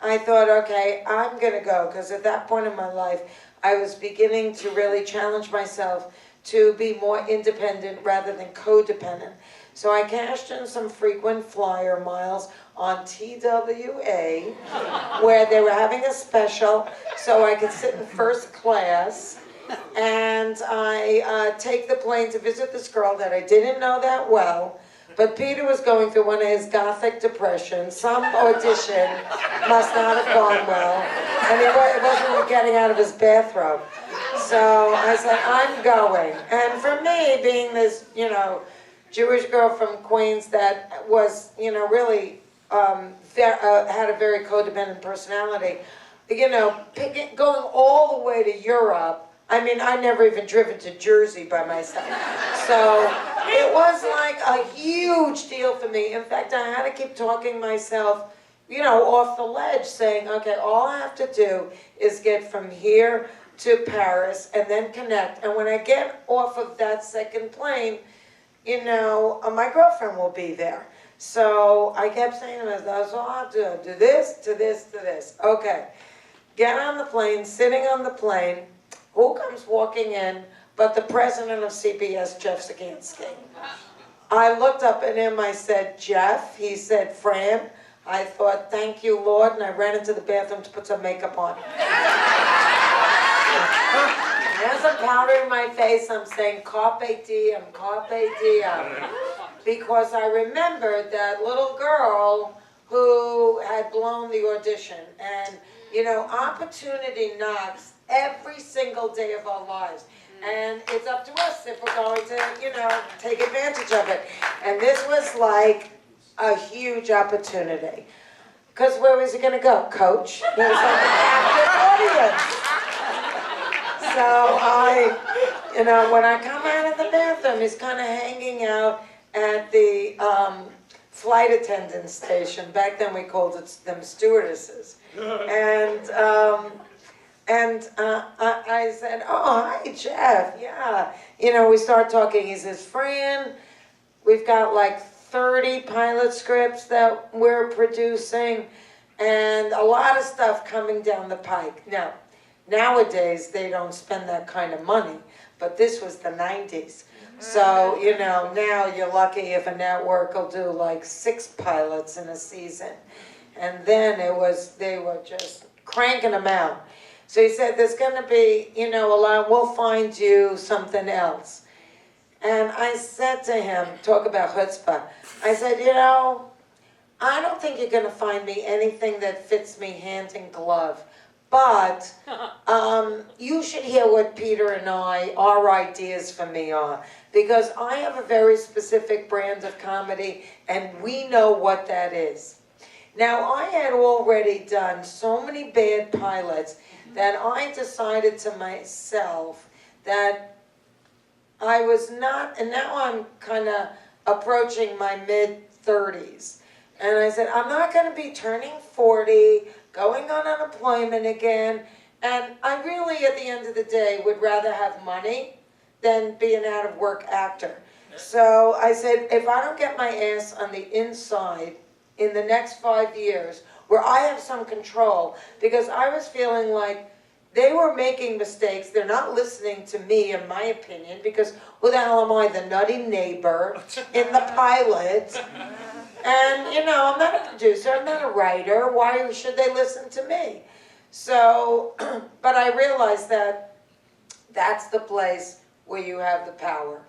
I thought, okay, I'm gonna go, because at that point in my life, I was beginning to really challenge myself to be more independent rather than codependent. So I cashed in some frequent flyer miles on TWA, where they were having a special, so I could sit in first class. And I take the plane to visit this girl that I didn't know that well, but Peter was going through one of his gothic depressions. Some audition must not have gone well, and he wasn't getting out of his bathrobe. So I said, I'm going. And for me, being this, Jewish girl from Queens that was, really had a very codependent personality, going all the way to Europe. I mean, I never even driven to Jersey by myself. So it was a huge deal for me. In fact, I had to keep talking myself, off the ledge, saying, okay, all I have to do is get from here to Paris and then connect. And when I get off of that second plane, my girlfriend will be there. So I kept saying to myself, that's all I have to do this, to this, to this. Okay, get on the plane, sitting on the plane. Who comes walking in but the president of CBS, Jeff Sagansky? I looked up at him, I said, Jeff. He said, Fran. I thought, thank you, Lord, and I ran into the bathroom to put some makeup on. As I'm powdering my face, I'm saying, carpe diem, because I remembered that little girl who had blown the audition. And, you know, opportunity knocks every single day of our lives. And it's up to us if we're going to, you know, take advantage of it. And this was like a huge opportunity. Because where was he going to go? Coach? He was like a captive audience. So you know, when I come out of the bathroom, he's kind of hanging out at the flight attendant station. Back then we called them stewardesses. And I said, oh, hi, Jeff, yeah. You know, we start talking. He says, Fran, we've got like 30 pilot scripts that we're producing and a lot of stuff coming down the pike. Now, nowadays, they don't spend that kind of money, but this was the 90s. So, you know, now you're lucky if a network will do like 6 pilots in a season. And then they were just cranking them out. So he said, there's going to be, you know, a lot, we'll find you something else. And I said to him, talk about chutzpah, I said, you know, I don't think you're going to find me anything that fits me hand in glove. But you should hear what Peter and our ideas for me are. Because I have a very specific brand of comedy, and we know what that is. Now, I had already done so many bad pilots that I decided to myself that I was not, and now I'm kind of approaching my mid-30s. And I said, I'm not going to be turning 40, going on unemployment again, and I really, at the end of the day, would rather have money than be an out-of-work actor. So I said, if I don't get my ass on the inside in the next 5 years, where I have some control, because I was feeling like they were making mistakes. They're not listening to me, in my opinion, because who the hell am I, the nutty neighbor in the pilot? And, you know, I'm not a producer, I'm not a writer. Why should they listen to me? So, but I realized that that's the place where you have the power.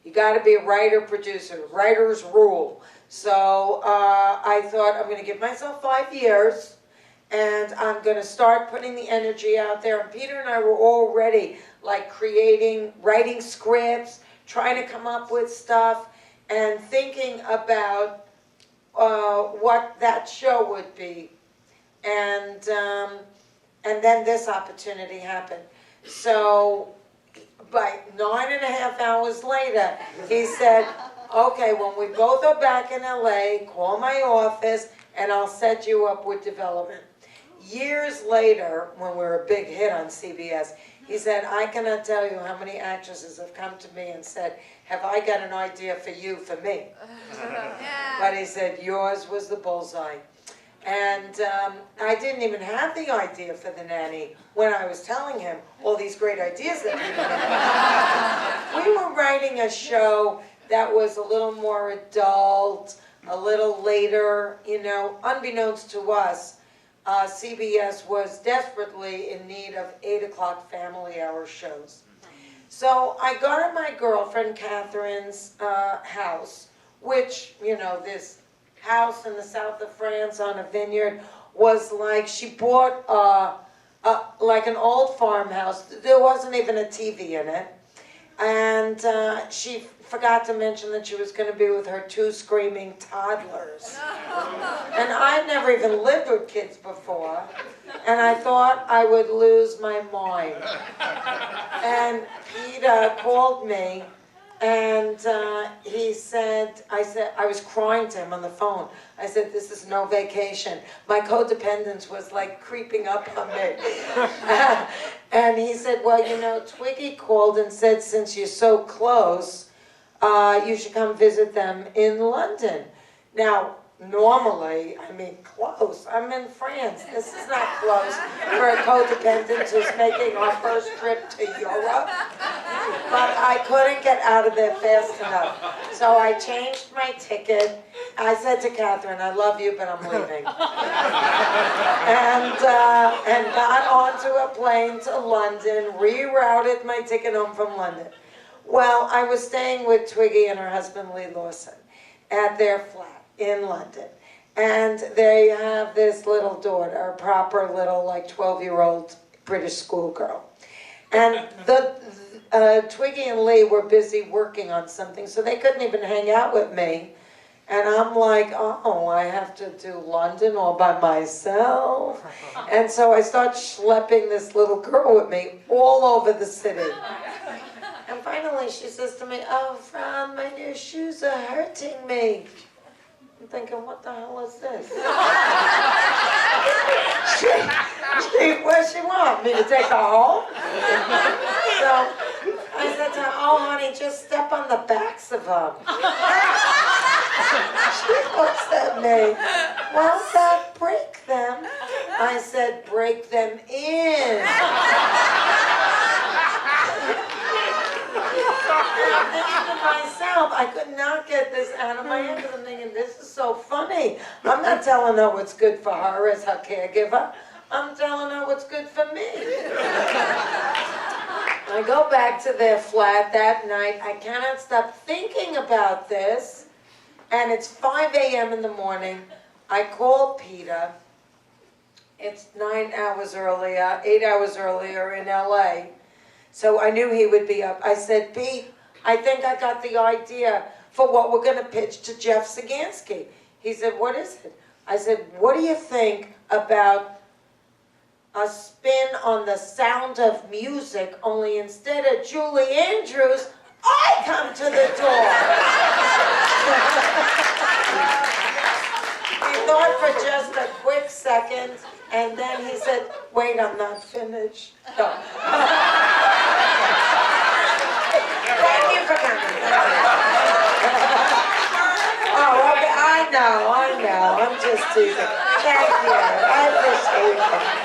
You got to be a writer, producer. Writers rule. So I thought, I'm going to give myself 5 years, and I'm going to start putting the energy out there. And Peter and I were already like writing scripts, trying to come up with stuff, and thinking about what that show would be. And then this opportunity happened. So by 9.5 hours later, he said, okay, when we both are back in LA, call my office and I'll set you up with development. Years later, when we were a big hit on CBS, he said, I cannot tell you how many actresses have come to me and said, have I got an idea for you, for me? But he said, yours was the bullseye. And I didn't even have the idea for the nanny when I was telling him all these great ideas that we had. We were writing a show that was a little more adult, a little later, you know, unbeknownst to us. CBS was desperately in need of 8 o'clock family hour shows. So I go to my girlfriend Catherine's house, which, you know, this house in the south of France on a vineyard was like, she bought like an old farmhouse. There wasn't even a TV in it. And she forgot to mention that she was going to be with her 2 screaming toddlers. And I'd never even lived with kids before, and I thought I would lose my mind. And Peter called me, and he said, I was crying to him on the phone. I said, this is no vacation. My codependence was like creeping up on me. And he said, well, you know, Twiggy called and said, since you're so close, you should come visit them in London. Now, normally, I mean, close. I'm in France. This is not close for a codependent who's making our first trip to Europe. But I couldn't get out of there fast enough. So I changed my ticket. I said to Catherine, I love you, but I'm leaving. And got onto a plane to London, rerouted my ticket home from London. Well, I was staying with Twiggy and her husband, Lee Lawson, at their flat in London. And they have this little daughter, a proper little, like, 12-year-old British schoolgirl. And Twiggy and Lee were busy working on something, so they couldn't even hang out with me. And I'm like, oh, I have to do London all by myself. And so I start schlepping this little girl with me all over the city. And finally she says to me, oh, Fran, my new shoes are hurting me. I'm thinking, what the hell is this? What does she want? Me to take her home? So I said to her, oh, honey, just step on the backs of them. She looks at me, won't that break them? I said, break them in. I'm thinking to myself, I could not get this out of my head because I'm thinking, this is so funny. I'm not telling her what's good for her as her caregiver. I'm telling her what's good for me. I go back to their flat that night. I cannot stop thinking about this. And it's 5 a.m. in the morning. I call Peter. It's 9 hours earlier, 8 hours earlier in LA. So I knew he would be up. I said, Pete, I think I got the idea for what we're going to pitch to Jeff Sagansky. He said, what is it? I said, what do you think about a spin on The Sound of Music, only instead of Julie Andrews, I come to the door. He thought for just a quick second, and then he said, wait, I'm not finished. No. Thank you for coming. Oh, okay, I know. I'm just teasing. Thank you. I appreciate it.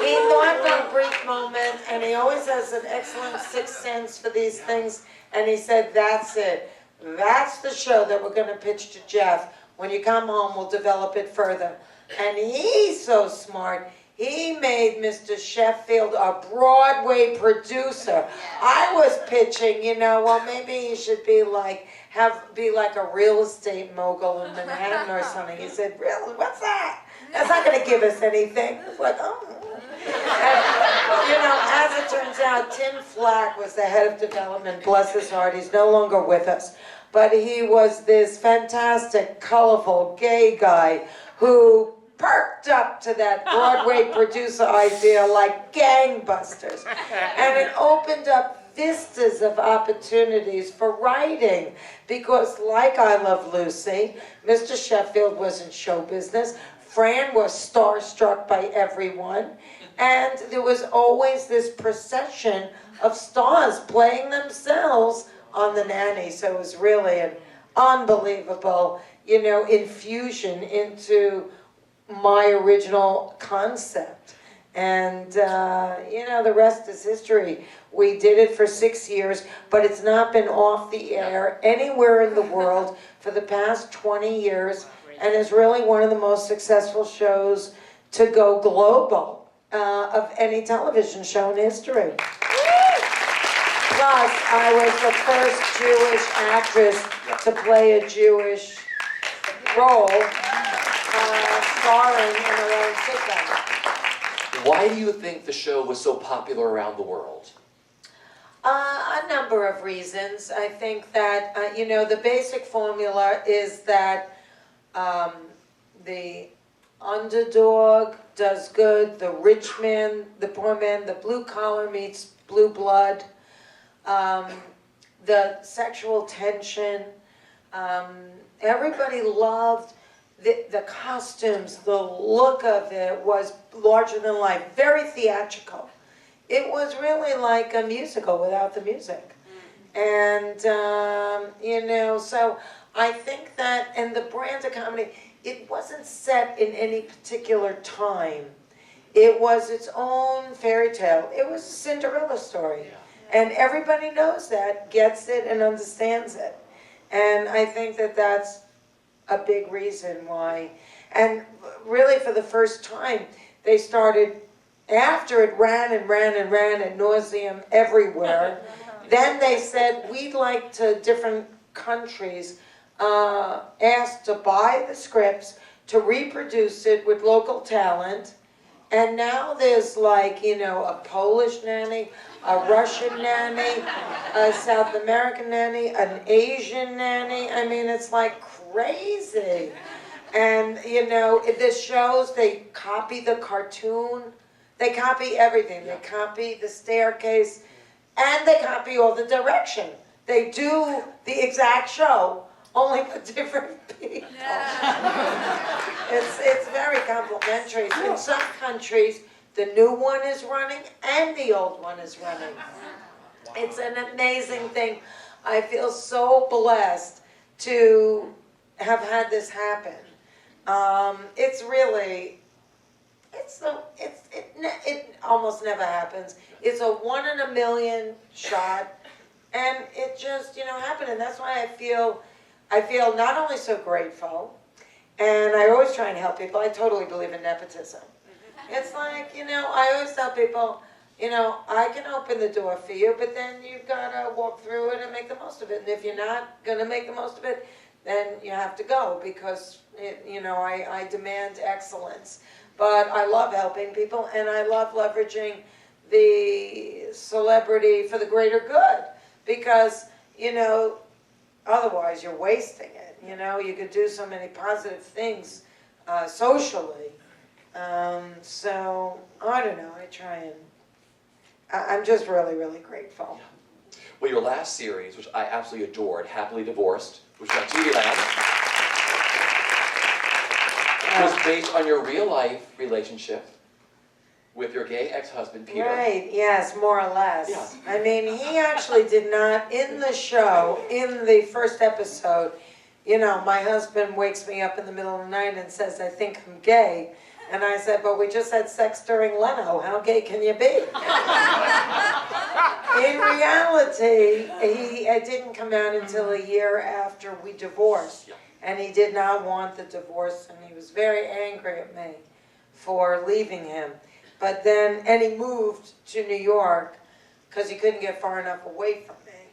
He thought for a brief moment, and he always has an excellent sixth sense for these things, and he said, that's it. That's the show that we're going to pitch to Jeff. When you come home, we'll develop it further. And he's so smart. He made Mr. Sheffield a Broadway producer. I was pitching, well, maybe he should be like a real estate mogul in Manhattan or something. He said, really? What's that? That's not going to give us anything. It's like, oh. And, as it turns out, Tim Flack was the head of development, bless his heart. He's no longer with us. But he was this fantastic, colorful, gay guy who perked up to that Broadway producer idea like gangbusters. And it opened up vistas of opportunities for writing because, like I Love Lucy, Mr. Sheffield was in show business. Fran was starstruck by everyone. And there was always this procession of stars playing themselves on the Nanny. So it was really an unbelievable, infusion into my original concept. And, the rest is history. We did it for 6 years, but it's not been off the air anywhere in the world for the past 20 years, and is really one of the most successful shows to go global of any television show in history. Plus, I was the first Jewish actress to play a Jewish role, starring in her own sitcom. Why do you think the show was so popular around the world? A number of reasons. I think that, the basic formula is that the underdog does good, the rich man, the poor man, the blue collar meets blue blood, the sexual tension. Everybody loved the costumes, the look of it was larger than life, very theatrical. It was really like a musical without the music. And, so I think that, and the brand of comedy, it wasn't set in any particular time. It was its own fairy tale. It was a Cinderella story. And everybody knows that, gets it, and understands it. And I think that that's a big reason why. And really for the first time, they started, after it ran and ran and ran ad nauseum everywhere, then they said, we'd like to, different countries, asked to buy the scripts, to reproduce it with local talent. And now there's like, you know, a Polish nanny, a Russian nanny, a South American nanny, an Asian nanny. I mean, it's like crazy. And, you know, the shows, they copy the cartoon. They copy everything. They copy the staircase. And they copy all the direction. They do the exact show, only with different people. It's very complimentary. In some countries, the new one is running and the old one is running. It's an amazing thing. I feel so blessed to have had this happen. It's really, it almost never happens. It's a 1 in a million shot, and it just, you know, happened. And that's why I feel not only so grateful, and I always try and help people. I totally believe in nepotism. It's like, you know, I always tell people, you know, I can open the door for you, but then you've got to walk through it and make the most of it. And if you're not going to make the most of it, then you have to go, because, you know, I demand excellence. But I love helping people, and I love leveraging the celebrity for the greater good, because, you know, otherwise you're wasting it. You know, you could do so many positive things socially. So, I don't know, I try and, I'm just really, really grateful. Well, your last series, which I absolutely adored, Happily Divorced, which was on TV Land, was based on your real-life relationship with your gay ex-husband, Peter. Right, yes, more or less. Yeah. I mean, he actually did not, in the show, in the first episode, you know, my husband wakes me up in the middle of the night and says, I think I'm gay. And I said, but we just had sex during Leno. How gay can you be? In reality, it didn't come out until a year after we divorced. And he did not want the divorce, and he was very angry at me for leaving him. But then, and he moved to New York because he couldn't get far enough away from me.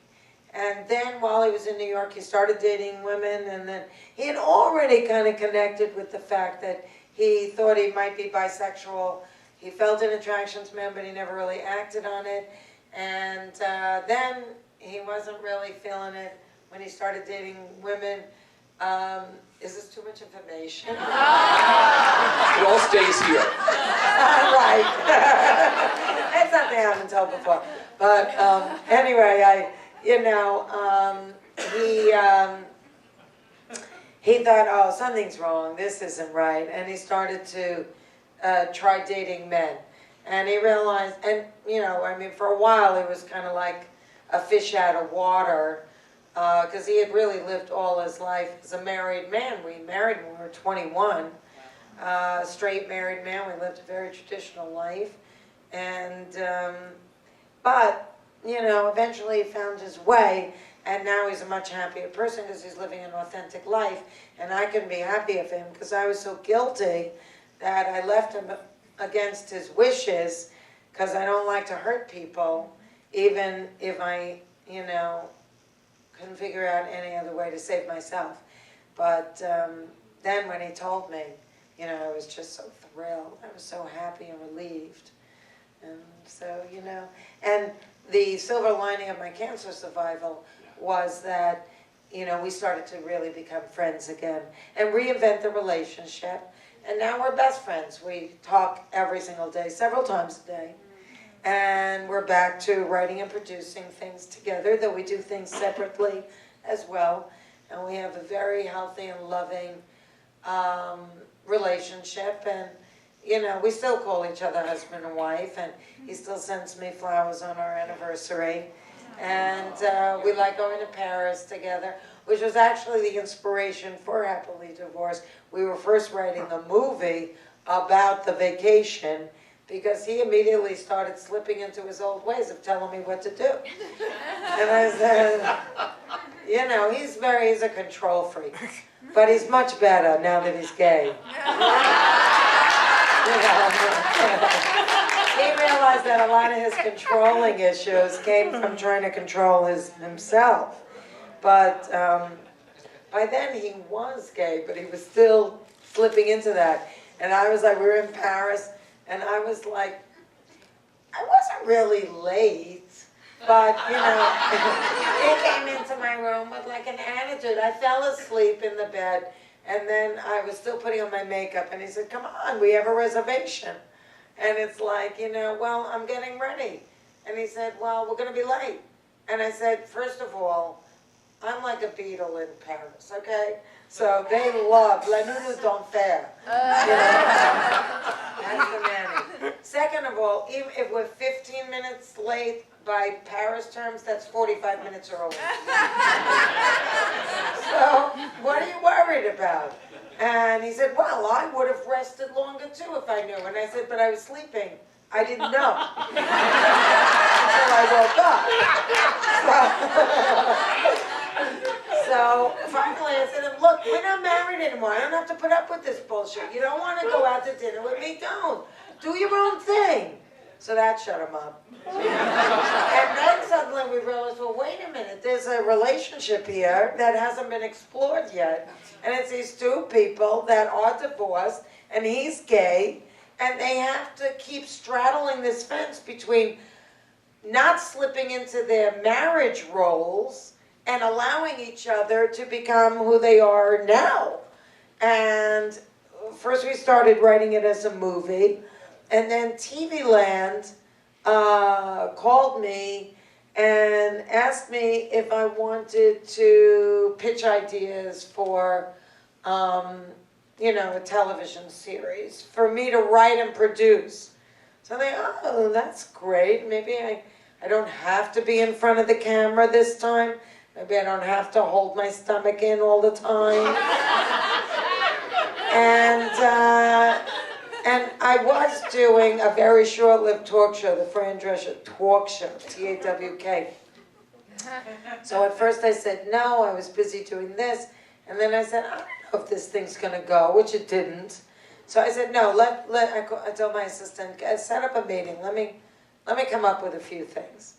And then while he was in New York, he started dating women, and then he had already kind of connected with the fact that he thought he might be bisexual. He felt an attraction to men, but he never really acted on it. And then he wasn't really feeling it when he started dating women. Is this too much information? It all stays here. Right. That's something I haven't told before. But anyway, he thought, oh, something's wrong. This isn't right. And he started to try dating men. And he realized, and, you know, I mean, for a while he was kind of like a fish out of water, because he had really lived all his life as a married man. We married when we were 21. Straight married man. We lived a very traditional life. And, but, you know, eventually he found his way, and now he's a much happier person because he's living an authentic life. And I couldn't be happier for him because I was so guilty that I left him against his wishes, because I don't like to hurt people, even if I, you know, couldn't figure out any other way to save myself. But then when he told me, you know, I was just so thrilled. I was so happy and relieved. And so, you know, and the silver lining of my cancer survival was that, you know, we started to really become friends again and reinvent the relationship. And now we're best friends. We talk every single day, several times a day. And we're back to writing and producing things together, though we do things separately as well. And we have a very healthy and loving relationship. And, you know, we still call each other husband and wife. And he still sends me flowers on our anniversary. And we like going to Paris together, which was actually the inspiration for Happily Divorced. We were first writing a movie about the vacation, because he immediately started slipping into his old ways of telling me what to do. And I said, you know, he's a control freak, but he's much better now that he's gay. He realized that a lot of his controlling issues came from trying to control himself. But By then he was gay, but he was still slipping into that. And I was like, we were in Paris, and I was like, I wasn't really late, but you know, he came into my room with like an attitude. I fell asleep in the bed, and then I was still putting on my makeup, and he said, come on, we have a reservation. And it's like, you know, well, I'm getting ready. And he said, well, we're going to be late. And I said, first of all, I'm like a Beatle in Paris, okay? So they love La Nounou Don't Faire. You know? That's the Nanny. Second of all, even if we're 15 minutes late by Paris terms, that's 45 minutes early. So what are you worried about? And he said, well, I would have rested longer too if I knew. And I said, but I was sleeping. I didn't know. Until I woke up. So finally I said, look, we're not married anymore. I don't have to put up with this bullshit. You don't want to go out to dinner with me? Don't. Do your own thing. So that shut him up. And then suddenly we realized, well, wait a minute. There's a relationship here that hasn't been explored yet. And it's these two people that are divorced, and he's gay, and they have to keep straddling this fence between not slipping into their marriage roles and allowing each other to become who they are now. And first we started writing it as a movie, and then TV Land called me and asked me if I wanted to pitch ideas for, you know, a television series for me to write and produce. So they, oh, that's great. Maybe I don't have to be in front of the camera this time. Maybe I don't have to hold my stomach in all the time. And I was doing a very short-lived talk show, the Fran Drescher talk show, TAWK. So at first I said no, I was busy doing this. And then I said, I don't know if this thing's going to go, which it didn't. So I said, no, I told my assistant, set up a meeting. Let me come up with a few things.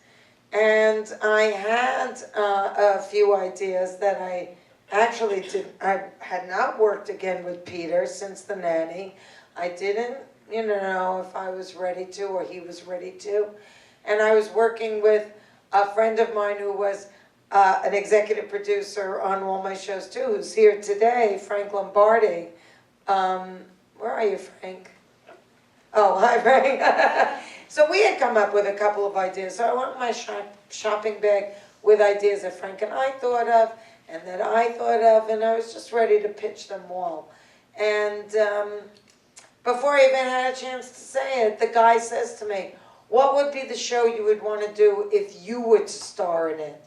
And I had a few ideas that I actually did. I had not worked again with Peter since the Nanny. I didn't, you know, if I was ready to or he was ready to. And I was working with a friend of mine who was an executive producer on all my shows too, who's here today, Frank Lombardi. Where are you, Frank? Oh, hi, Frank. So we had come up with a couple of ideas. So I went in my shopping bag with ideas that Frank and I thought of, and that I thought of, and I was just ready to pitch them all. And before I even had a chance to say it, the guy says to me, what would be the show you would want to do if you were to star in it?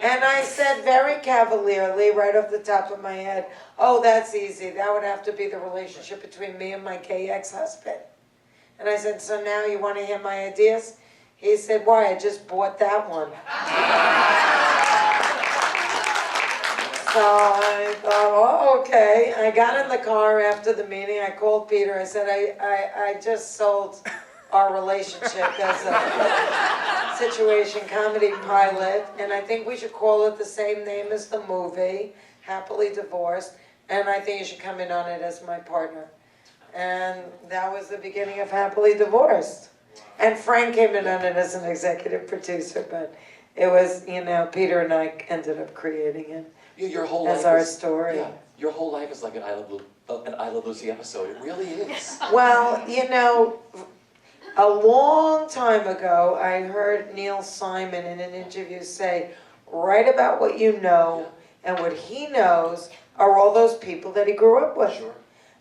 And I said very cavalierly, right off the top of my head, oh, that's easy. That would have to be the relationship between me and my gay ex-husband. And I said, so now you want to hear my ideas? He said, why? I just bought that one. So I thought, oh, okay. I got in the car after the meeting. I called Peter. I said, I just sold our relationship as a situation comedy pilot, and I think we should call it the same name as the movie, Happily Divorced, and I think you should come in on it as my partner. And that was the beginning of Happily Divorced. And Frank came in on it as an executive producer, but it was, you know, Peter and I ended up creating it. Your whole as life our is, story. Yeah, your whole life is like an I Love Lucy episode. It really is. Well, you know, a long time ago, I heard Neil Simon in an interview say, write about what you know, and what he knows are all those people that he grew up with. Sure.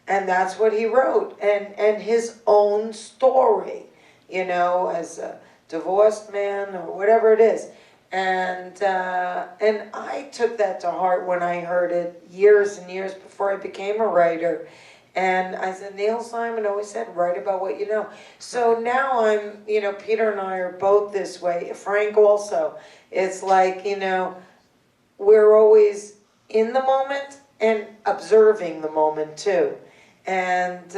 And that's what he wrote, and his own story, you know, as a divorced man or whatever it is. And I took that to heart when I heard it years and years before I became a writer. And I said, Neil Simon always said, write about what you know. So now I'm, you know, Peter and I are both this way. Frank also. It's like, you know, we're always in the moment and observing the moment too. And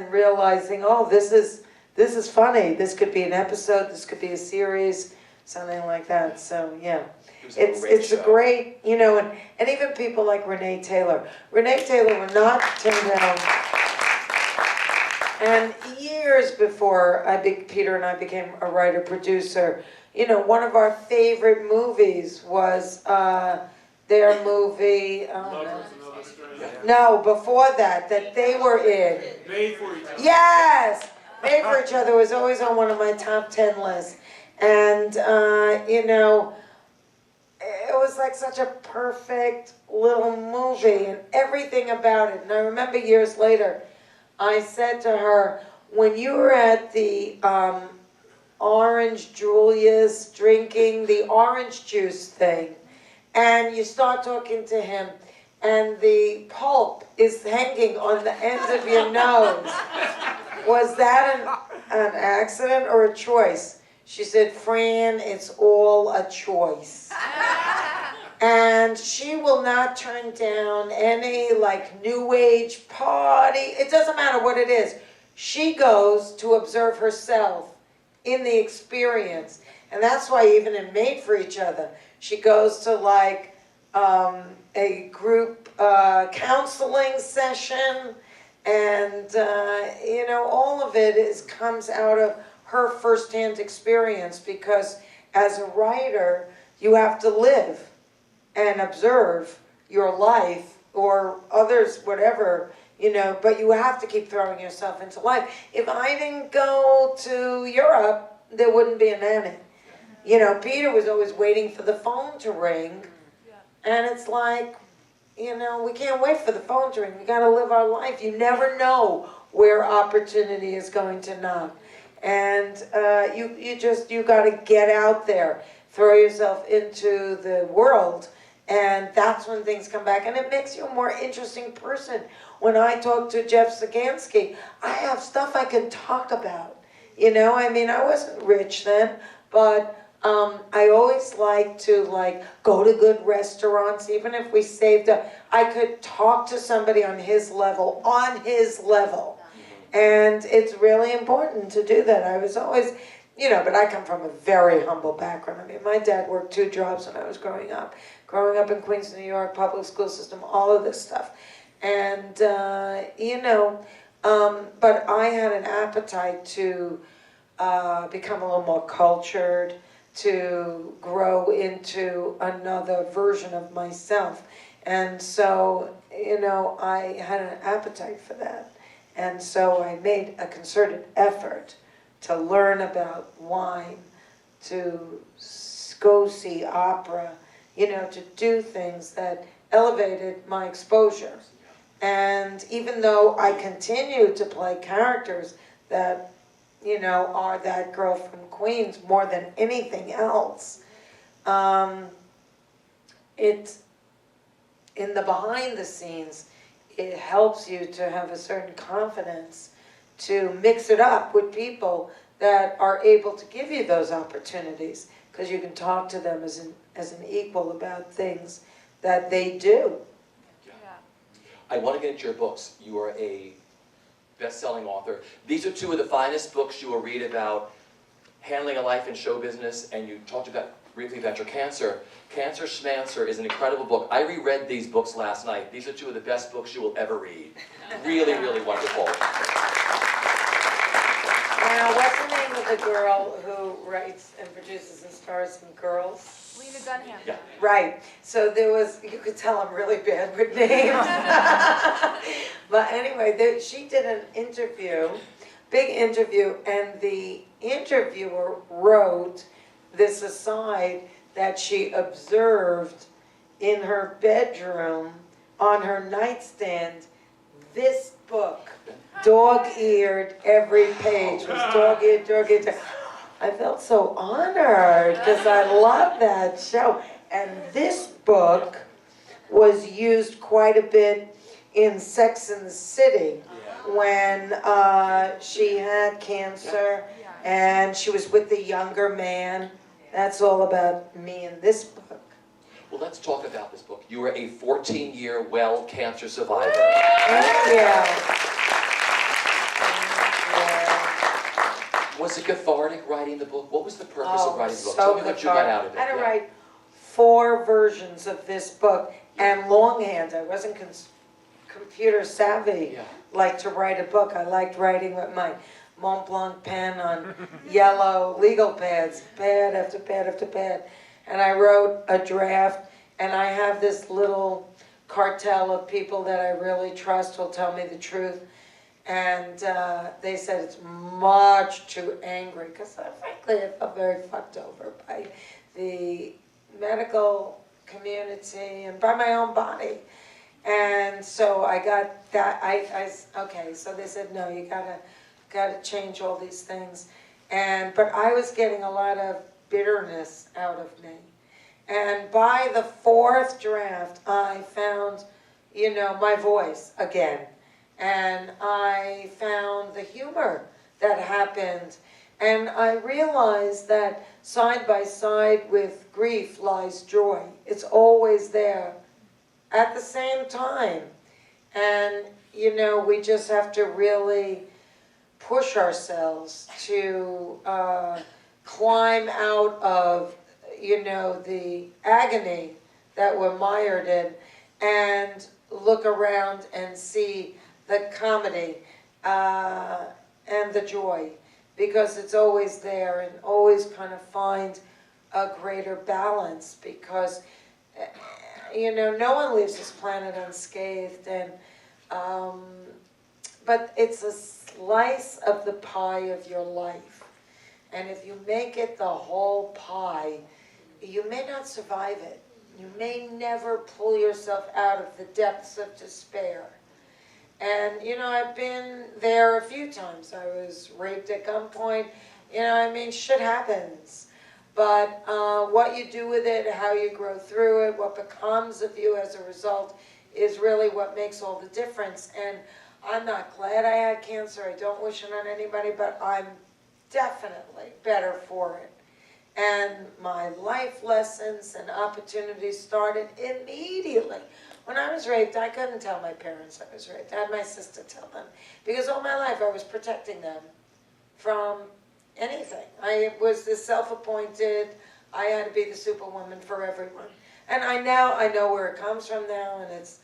realizing, oh, this is funny. This could be an episode. This could be a series. something like that, so, yeah. It was a great It's a show. great, you know, and even people like Renee Taylor. Renee Taylor would not turn down. And years before Peter and I became a writer-producer, you know, one of our favorite movies was their movie. No, before that they were in. Made for Each Other. Yes! Made for Each Other was always on one of my top 10 lists. And, you know, it was like such a perfect little movie and everything about it. And I remember years later, I said to her, when you were at the Orange Julius drinking the orange juice thing, and you start talking to him, and the pulp is hanging on the ends of your nose, was that an accident or a choice? She said, Fran, it's all a choice. And she will not turn down any like new age party. It doesn't matter what it is. She goes to observe herself in the experience. And that's why even in Made for Each Other, she goes to like a group counseling session. And, you know, all of it comes out of her firsthand experience, because as a writer, you have to live and observe your life or others, whatever, you know, but you have to keep throwing yourself into life. If I didn't go to Europe, there wouldn't be a Nanny. You know, Peter was always waiting for the phone to ring, and it's like, you know, we can't wait for the phone to ring. We got to live our life. You never know where opportunity is going to knock. And you got to get out there, throw yourself into the world, and that's when things come back. And it makes you a more interesting person. When I talk to Jeff Sagansky, I have stuff I can talk about. You know, I mean, I wasn't rich then, but I always like to go to good restaurants, even if we saved up. I could talk to somebody on his level. And it's really important to do that. I was always, you know, but I come from a very humble background. I mean, my dad worked 2 jobs when I was growing up. Growing up in Queens, New York, public school system, all of this stuff. And, you know, but I had an appetite to become a little more cultured, to grow into another version of myself. And so, you know, I had an appetite for that. And so I made a concerted effort to learn about wine, to go see opera, you know, to do things that elevated my exposure. And even though I continued to play characters that, you know, are that girl from Queens more than anything else, it's in the behind the scenes, it helps you to have a certain confidence to mix it up with people that are able to give you those opportunities, because you can talk to them as an equal about things that they do. Yeah. I want to get into your books. You are a best-selling author. These are 2 of the finest books you will read about handling a life in show business, and you talked about briefly about your cancer. Cancer Schmancer is an incredible book. I reread these books last night. These are 2 of the best books you will ever read. Really, really wonderful. Now, what's the name of the girl who writes and produces and stars in Girls? Lena Dunham. Yeah. Right. So there was, you could tell I'm really bad with names. But anyway, she did an interview, big interview, and the interviewer wrote this aside that she observed in her bedroom on her nightstand. This book, dog-eared, every page was dog-eared, dog-eared. I felt so honored because I love that show. And this book was used quite a bit in Sex and the City when she had cancer and she was with the younger man. That's all about me in this book. Well, let's talk about this book. You were a 14-year well cancer survivor. Thank you. Was Was it cathartic writing the book? What was the purpose of writing the book? So Tell me what you got out of it. I had to Yeah. write 4 versions of this book, and longhand. I wasn't computer savvy, Yeah. like to write a book. I liked writing with my Mont Blanc pen on yellow legal pads, pad after pad after pad. And I wrote a draft, and I have this little cartel of people that I really trust who'll tell me the truth. And they said it's much too angry, because frankly I felt very fucked over by the medical community and by my own body. And so I got that, okay, so they said, no, you gotta change all these things. But I was getting a lot of bitterness out of me. And by the 4th draft, I found, my voice again. And I found the humor that happened. And I realized that side by side with grief lies joy. It's always there at the same time. And, we just have to really push ourselves to climb out of, the agony that we're mired in, and look around and see the comedy and the joy, because it's always there, and always kind of find a greater balance, because no one leaves this planet unscathed, and but it's a slice of the pie of your life, and if you make it the whole pie, you may not survive it. You may never pull yourself out of the depths of despair. And I've been there a few times. I was raped at gunpoint. Shit happens. But what you do with it, how you grow through it, what becomes of you as a result, is really what makes all the difference. And I'm not glad I had cancer. I don't wish it on anybody, but I'm definitely better for it. And my life lessons and opportunities started immediately. When I was raped, I couldn't tell my parents I was raped. I had my sister tell them. Because all my life I was protecting them from anything. I was the self-appointed, I had to be the superwoman for everyone. And I know where it comes from now, and it's,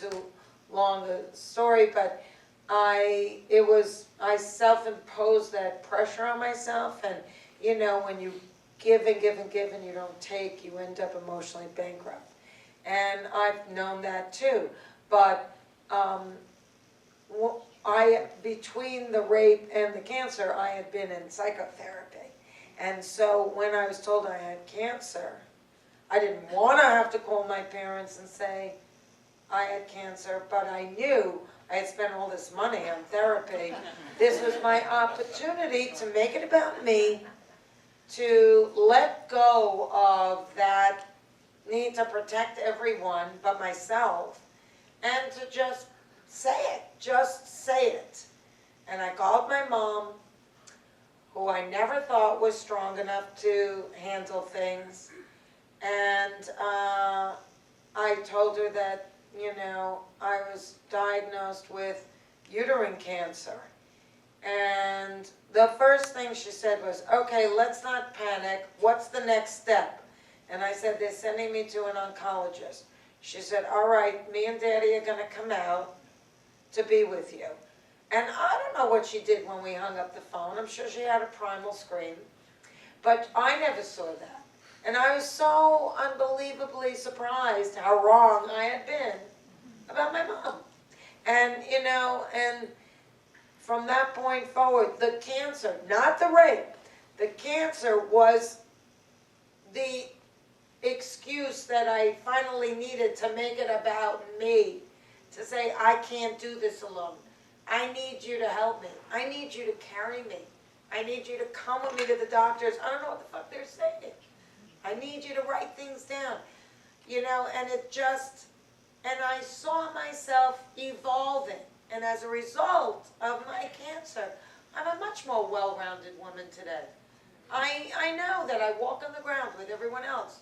too long a story, but I self-imposed that pressure on myself, and when you give and give and give and you don't take, you end up emotionally bankrupt. And I've known that too. But between the rape and the cancer, I had been in psychotherapy. And so when I was told I had cancer, I didn't want to have to call my parents and say I had cancer, but I knew I had spent all this money on therapy. This was my opportunity to make it about me, to let go of that need to protect everyone but myself, and to just say it. And I called my mom, who I never thought was strong enough to handle things, and I told her that, I was diagnosed with uterine cancer. And the first thing she said was, okay, let's not panic. What's the next step? And I said, they're sending me to an oncologist. She said, all right, me and Daddy are going to come out to be with you. And I don't know what she did when we hung up the phone. I'm sure she had a primal scream. But I never saw that. And I was so unbelievably surprised how wrong I had been about my mom. And, and from that point forward, the cancer, not the rape, the cancer was the excuse that I finally needed to make it about me, to say, I can't do this alone. I need you to help me. I need you to carry me. I need you to come with me to the doctors. I don't know what the fuck they're saying. I need you to write things down. And it just, and I saw myself evolving. And as a result of my cancer, I'm a much more well-rounded woman today. I know that I walk on the ground with everyone else.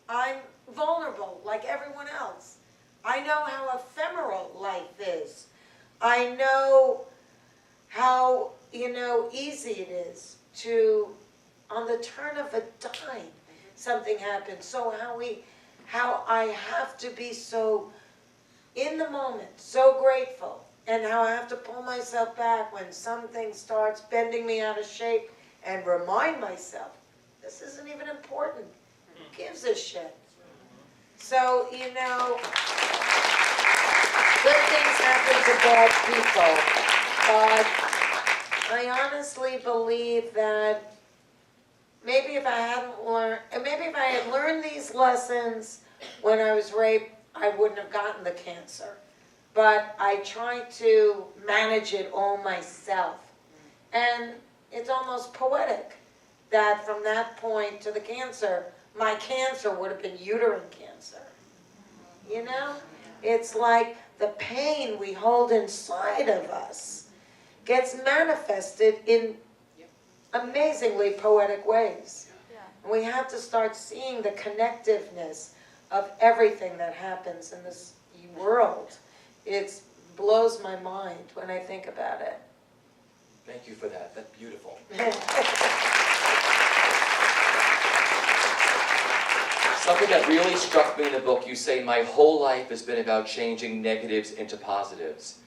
I'm vulnerable like everyone else. I know how ephemeral life is. I know how easy it is to, on the turn of a dime, something happens. So how I have to be so in the moment, so grateful, and how I have to pull myself back when something starts bending me out of shape and remind myself, this isn't even important. Who gives a shit? So, good things happen to bad people, but I honestly believe that maybe if I had learned these lessons when I was raped, I wouldn't have gotten the cancer. But I tried to manage it all myself. And it's almost poetic that from that point to the cancer, my cancer would have been uterine cancer. It's like the pain we hold inside of us gets manifested in amazingly poetic ways. And we have to start seeing the connectiveness of everything that happens in this world. It blows my mind when I think about it. Thank you for that. That's beautiful. Something that really struck me in the book, you say, my whole life has been about changing negatives into positives.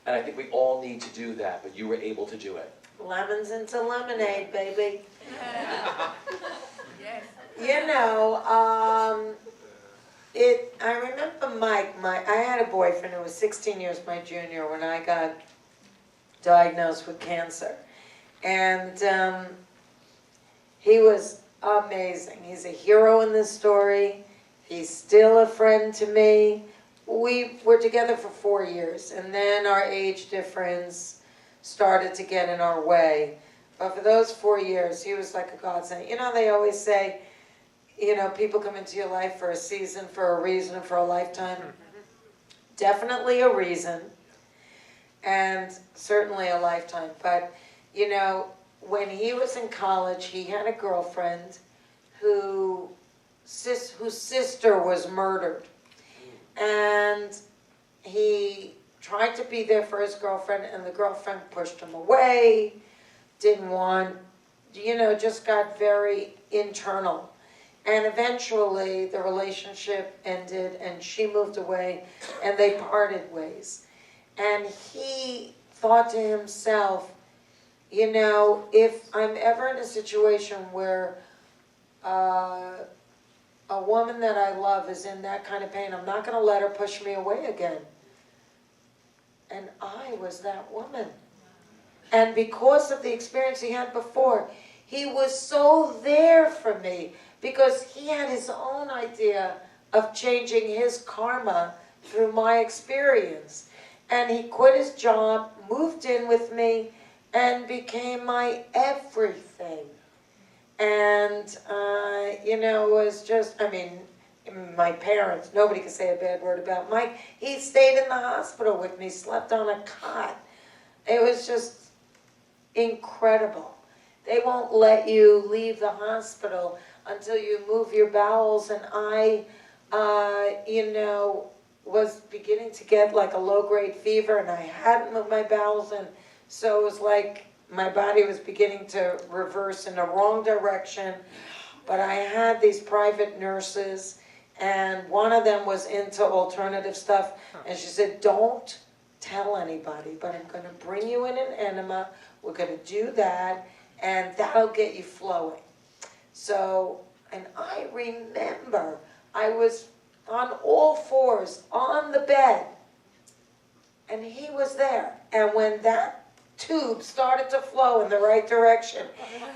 And I think we all need to do that, but you were able to do it. Lemons into lemonade, baby. Yes. I remember Mike, I had a boyfriend who was 16 years my junior when I got diagnosed with cancer. And he was amazing. He's a hero in this story. He's still a friend to me. We were together for 4 years, and then our age difference started to get in our way. But for those 4 years, he was like a godsend. They always say, people come into your life for a season, for a reason, and for a lifetime. Definitely a reason, and certainly a lifetime. But, when he was in college, he had a girlfriend whose sister was murdered. And he tried to be there for his girlfriend, and the girlfriend pushed him away, didn't want, just got very internal. And eventually the relationship ended, and she moved away, and they parted ways. And he thought to himself, if I'm ever in a situation where a woman that I love is in that kind of pain, I'm not going to let her push me away again. And I was that woman. And because of the experience he had before, he was so there for me, because he had his own idea of changing his karma through my experience. And he quit his job, moved in with me, and became my everything. And, it was just, my parents, nobody could say a bad word about Mike. He stayed in the hospital with me, slept on a cot. It was just incredible. They won't let you leave the hospital until you move your bowels, and I, was beginning to get like a low-grade fever, and I hadn't moved my bowels, and so it was like my body was beginning to reverse in the wrong direction. But I had these private nurses, and one of them was into alternative stuff, and she said, don't tell anybody, but I'm going to bring you in an enema, we're going to do that, and that'll get you flowing. So, and I remember I was on all fours on the bed, and he was there. And when that tube started to flow in the right direction,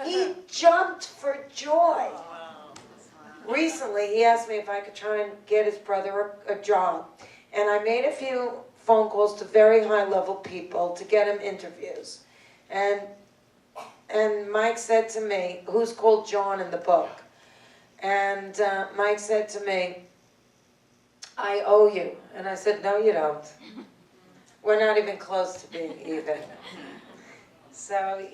he jumped for joy. Recently, he asked me if I could try and get his brother a job. And I made a few phone calls to very high-level people to get him interviews. And Mike said to me, who's called John in the book, and Mike said to me, I owe you. And I said, no, you don't. We're not even close to being even. So,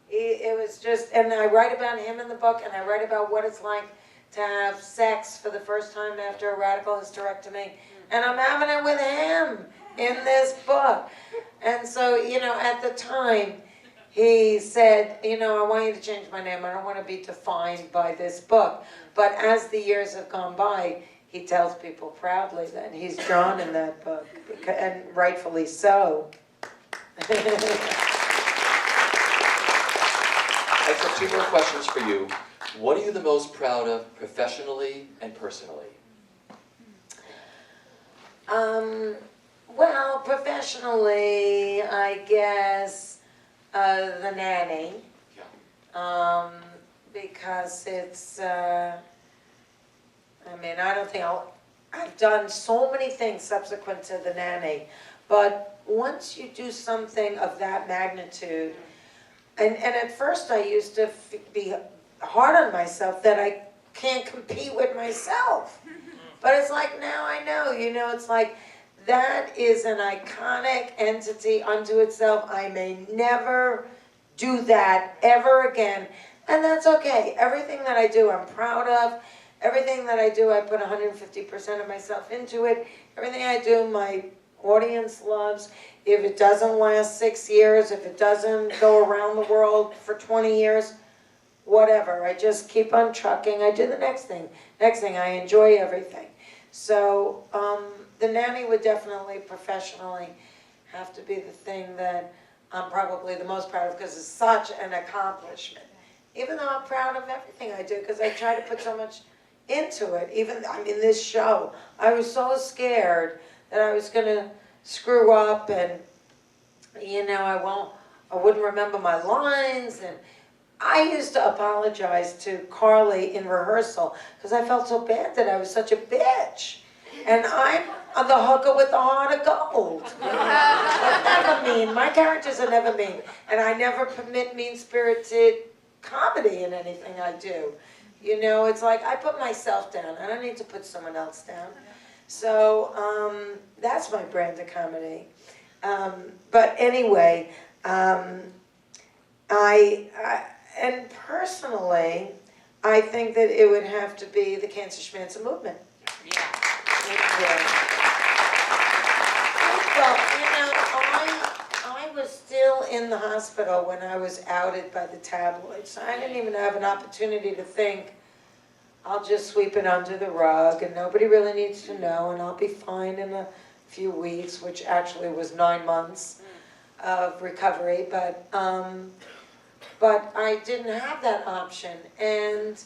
it was just, and I write about him in the book, and I write about what it's like to have sex for the first time after a radical hysterectomy, and I'm having it with him in this book. And so, at the time, he said, you know, I want you to change my name. I don't want to be defined by this book. But as the years have gone by, he tells people proudly that he's drawn in that book, and rightfully so. I have 2 more questions for you. What are you the most proud of professionally and personally? Well, professionally, I guess the Nanny, because it's, I mean, I don't think I've done so many things subsequent to the Nanny, but once you do something of that magnitude, and at first I used to be hard on myself that I can't compete with myself. But it's like, now I know, you know, it's like, that is an iconic entity unto itself. I may never do that ever again. And that's okay. Everything that I do, I'm proud of. Everything that I do, I put 150% of myself into it. Everything I do, my audience loves. If it doesn't last 6 years, if it doesn't go around the world for 20 years, whatever. I just keep on trucking. I do the next thing. Next thing, I enjoy everything. So the Nanny would definitely professionally have to be the thing that I'm probably the most proud of, because it's such an accomplishment. Even though I'm proud of everything I do, because I try to put so much into it. Even, I mean, this show, I was so scared that I was going to screw up, and, you know, I wouldn't remember my lines, and I used to apologize to Carly in rehearsal because I felt so bad that I was such a bitch. And I'm the hooker with the heart of gold. I'm never mean. My characters are never mean. And I never permit mean-spirited comedy in anything I do. You know, it's like I put myself down. I don't need to put someone else down. So that's my brand of comedy. But anyway, and personally, I think that it would have to be the Cancer Schmancer movement. Yeah. Well, you know, I was still in the hospital when I was outed by the tabloids. So I didn't even have an opportunity to think, I'll just sweep it under the rug and nobody really needs to know and I'll be fine in a few weeks, which actually was 9 months of recovery. But I didn't have that option, and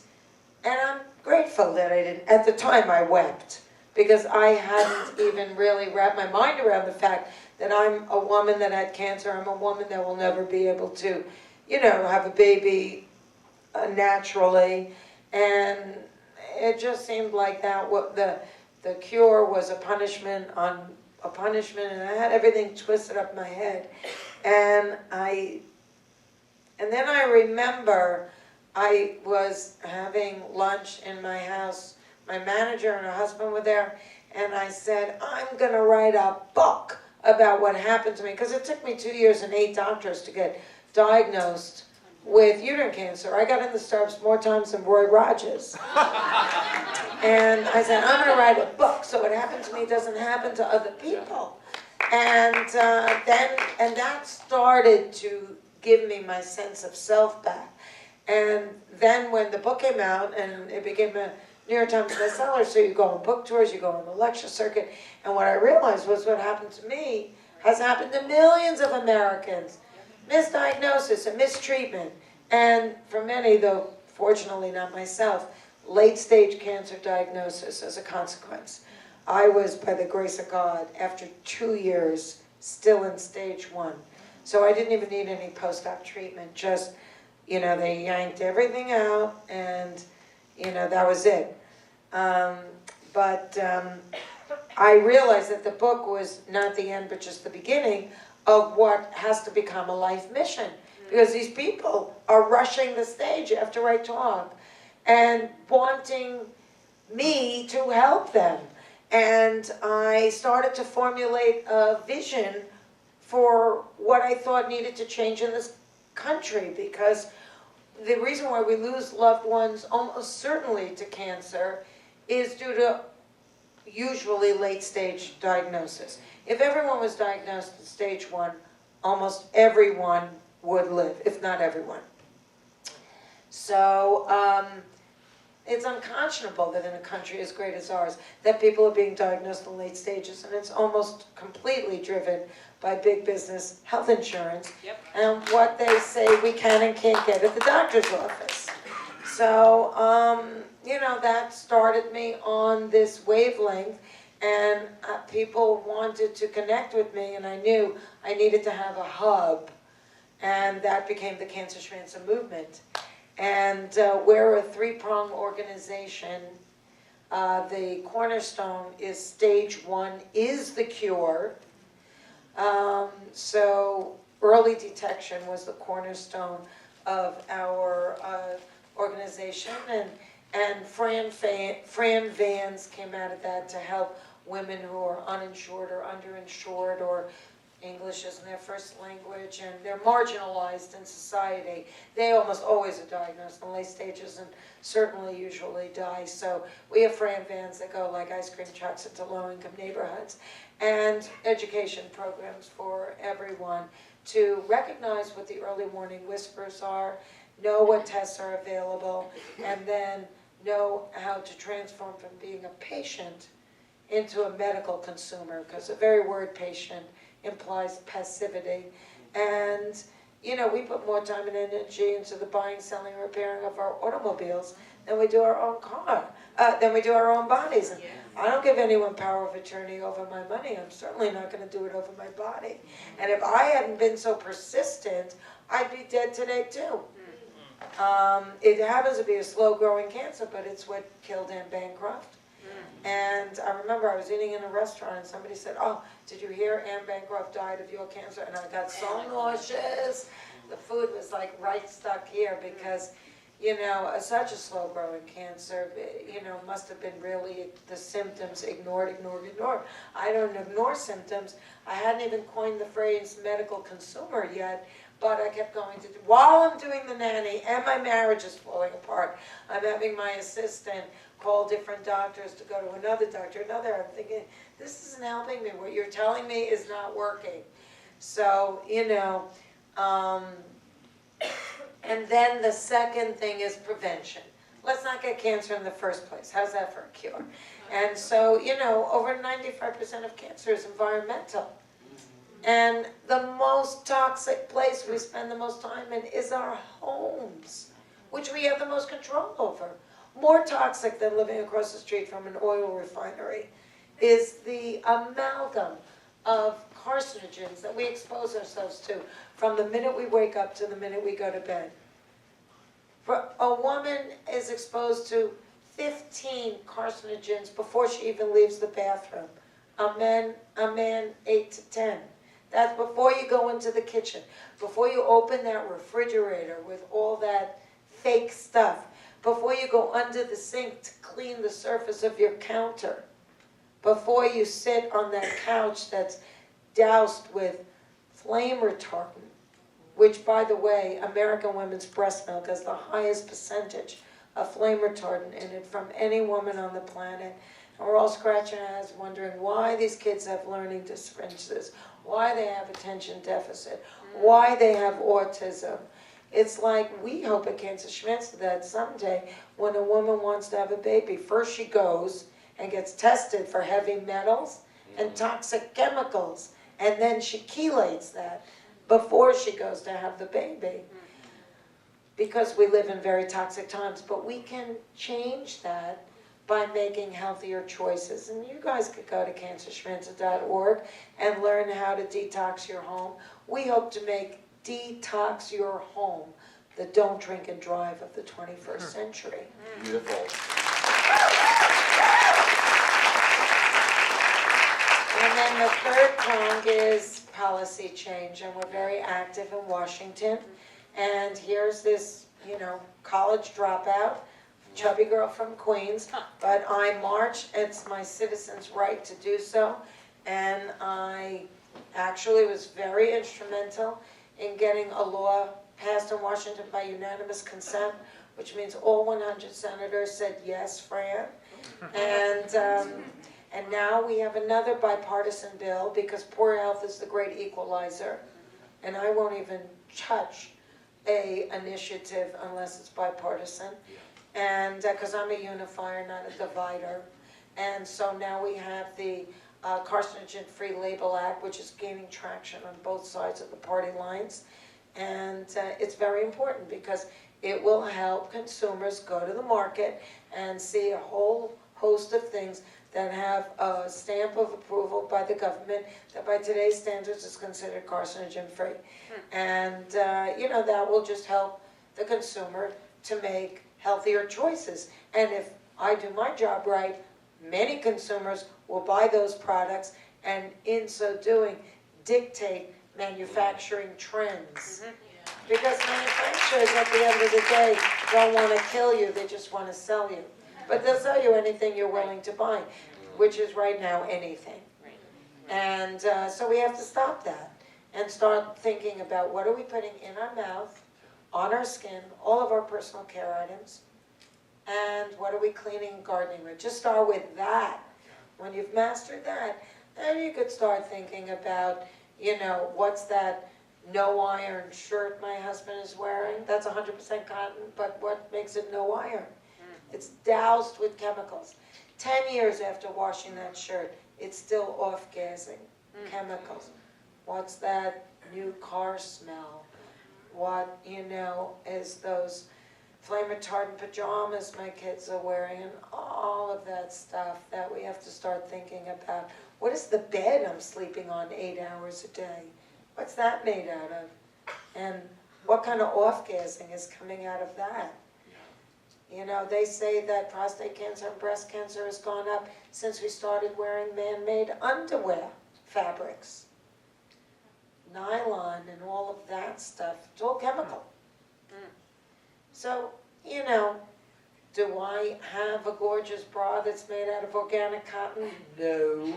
I'm grateful that I didn't. At the time, I wept because I hadn't even really wrapped my mind around the fact that I'm a woman that had cancer. I'm a woman that will never be able to, you know, have a baby naturally, and it just seemed like that. What the cure was a punishment on a punishment, and I had everything twisted up my head, And then I remember I was having lunch in my house. My manager and her husband were there, and I said, I'm going to write a book about what happened to me, because it took me 2 years and 8 doctors to get diagnosed with uterine cancer. I got in the stirrups more times than Roy Rogers. And I said, I'm going to write a book so what happened to me doesn't happen to other people. And that started to give me my sense of self back. And then when the book came out and it became a New York Times bestseller, so you go on book tours, you go on the lecture circuit, and what I realized was what happened to me has happened to millions of Americans. Misdiagnosis and mistreatment, and for many, though fortunately not myself, late-stage cancer diagnosis as a consequence. I was, by the grace of God, after 2 years, still in stage 1. So I didn't even need any post-op treatment, just, you know, they yanked everything out, and, you know, that was it. But I realized that the book was not the end, but just the beginning of what has to become a life mission. Because these people are rushing the stage after I talk and wanting me to help them. And I started to formulate a vision for what I thought needed to change in this country, because the reason why we lose loved ones almost certainly to cancer is due to usually late-stage diagnosis. If everyone was diagnosed in stage 1, almost everyone would live, if not everyone. So it's unconscionable that in a country as great as ours, that people are being diagnosed in late stages, and it's almost completely driven by big business health insurance, and what they say we can and can't get at the doctor's office. So, you know, that started me on this wavelength, and people wanted to connect with me, and I knew I needed to have a hub, and that became the Cancer Schmancer movement. And we're a three-pronged organization. The cornerstone is stage 1 is the cure. So early detection was the cornerstone of our organization, and Fran Vans came out of that to help women who are uninsured or underinsured, or English isn't their first language, and they're marginalized in society. They almost always are diagnosed in late stages and certainly usually die. So we have Fran Vans that go like ice cream trucks into low-income neighborhoods, and education programs for everyone to recognize what the early warning whispers are, know what tests are available, and then know how to transform from being a patient into a medical consumer, because the very word patient implies passivity. And, you know, we put more time and energy into the buying, selling, repairing of our automobiles than we do our own car, than we do our own bodies. And I don't give anyone power of attorney over my money. I'm certainly not going to do it over my body. And if I hadn't been so persistent, I'd be dead today too. It happens to be a slow-growing cancer, but it's what killed Anne Bancroft. And I remember I was eating in a restaurant and somebody said, "Oh, did you hear Anne Bancroft died of your cancer?" And I got so nauseous. The food was like right stuck here because, you know, such a slow-growing cancer, you know, must have been really the symptoms ignored. I don't ignore symptoms. I hadn't even coined the phrase medical consumer yet, but I kept going to, while I'm doing the nanny and my marriage is falling apart, I'm having my assistant call different doctors to go to another doctor, another. I'm thinking, this isn't helping me. What you're telling me is not working. So, you know, and then the second thing is prevention. Let's not get cancer in the first place. How's that for a cure? And so, you know, over 95% of cancer is environmental. And the most toxic place we spend the most time in is our homes, which we have the most control over. More toxic than living across the street from an oil refinery is the amalgam of carcinogens that we expose ourselves to from the minute we wake up to the minute we go to bed. A woman is exposed to 15 carcinogens before she even leaves the bathroom. A man 8 to 10. That's before you go into the kitchen, before you open that refrigerator with all that fake stuff, before you go under the sink to clean the surface of your counter, before you sit on that couch that's doused with flame retardant, which, by the way, American women's breast milk has the highest percentage of flame retardant in it from any woman on the planet. And we're all scratching our heads wondering why these kids have learning differences, why they have attention deficit, why they have autism. It's like we hope at Cancer Schmancer that someday when a woman wants to have a baby, first she goes and gets tested for heavy metals and toxic chemicals, and then she chelates that before she goes to have the baby. Because we live in very toxic times, but we can change that by making healthier choices. And you guys could go to cancerschmancer.org and learn how to detox your home. We hope to make detox your home the don't drink and drive of the 21st century. Beautiful. And then the third prong is policy change, and we're very active in Washington. And here's this, you know, college dropout, chubby girl from Queens, but I march. It's my citizen's right to do so, and I actually was very instrumental in getting a law passed in Washington by unanimous consent, which means all 100 senators said yes, Fran. And now we have another bipartisan bill because poor health is the great equalizer. and I won't even touch a initiative unless it's bipartisan. And, because I'm a unifier, not a divider. And so now we have the Carcinogen-Free Label Act, which is gaining traction on both sides of the party lines. And it's very important because it will help consumers go to the market and see a whole host of things that have a stamp of approval by the government that by today's standards is considered carcinogen-free. And, that will just help the consumer to make healthier choices. And if I do my job right, many consumers will buy those products and in so doing dictate manufacturing trends. Because manufacturers at the end of the day don't want to kill you, they just want to sell you. But they'll sell you anything you're willing to buy, which is right now anything. And so we have to stop that and start thinking about what are we putting in our mouth, on our skin, all of our personal care items, and what are we cleaning and gardening with. Just start with that. When you've mastered that, then you could start thinking about, what's that no iron shirt my husband is wearing? That's 100% cotton, but what makes it no iron? It's doused with chemicals. 10 years after washing that shirt, it's still off-gassing chemicals. What's that new car smell? What, is those flame retardant pajamas my kids are wearing, and all of that stuff that we have to start thinking about. What is the bed I'm sleeping on 8 hours a day? What's that made out of? And what kind of off-gassing is coming out of that? They say that prostate cancer and breast cancer has gone up since we started wearing man-made underwear fabrics. Nylon and all of that stuff, it's all chemical. So, do I have a gorgeous bra that's made out of organic cotton? No.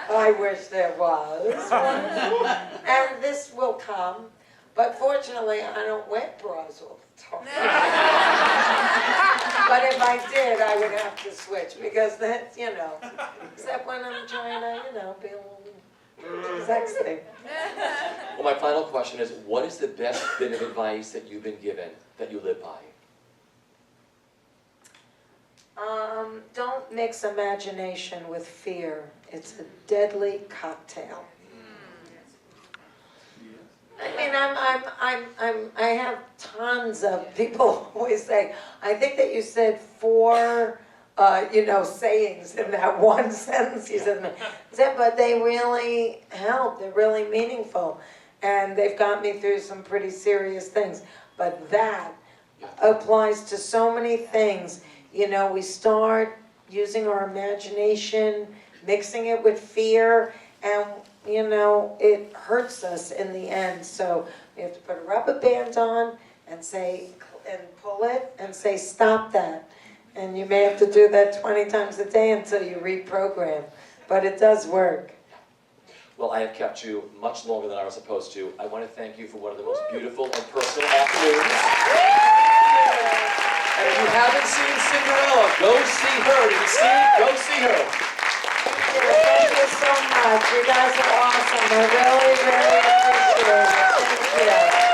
I wish there was one. And this will come. But fortunately, I don't wet bras all the time. But if I did, I would have to switch because that's, except when I'm trying to, be a little sexy. Well, my final question is, what is the best bit of advice that you've been given that you live by? Don't mix imagination with fear. It's a deadly cocktail. I mean, I have tons of people always say, I think that you said 4, sayings in that one sentence you said, but they really help. They're really meaningful. And they've got me through some pretty serious things. But that applies to so many things. We start using our imagination, mixing it with fear, and it hurts us in the end. So we have to put a rubber band on and pull it and say, stop that. And you may have to do that 20 times a day until you reprogram. But it does work. Well, I have kept you much longer than I was supposed to. I want to thank you for one of the most beautiful and personal afternoons. And if you haven't seen Cinderella, go see her. If you've seen it, go see her. Thank you so much. You guys are awesome. I really, really appreciate it. Thank you.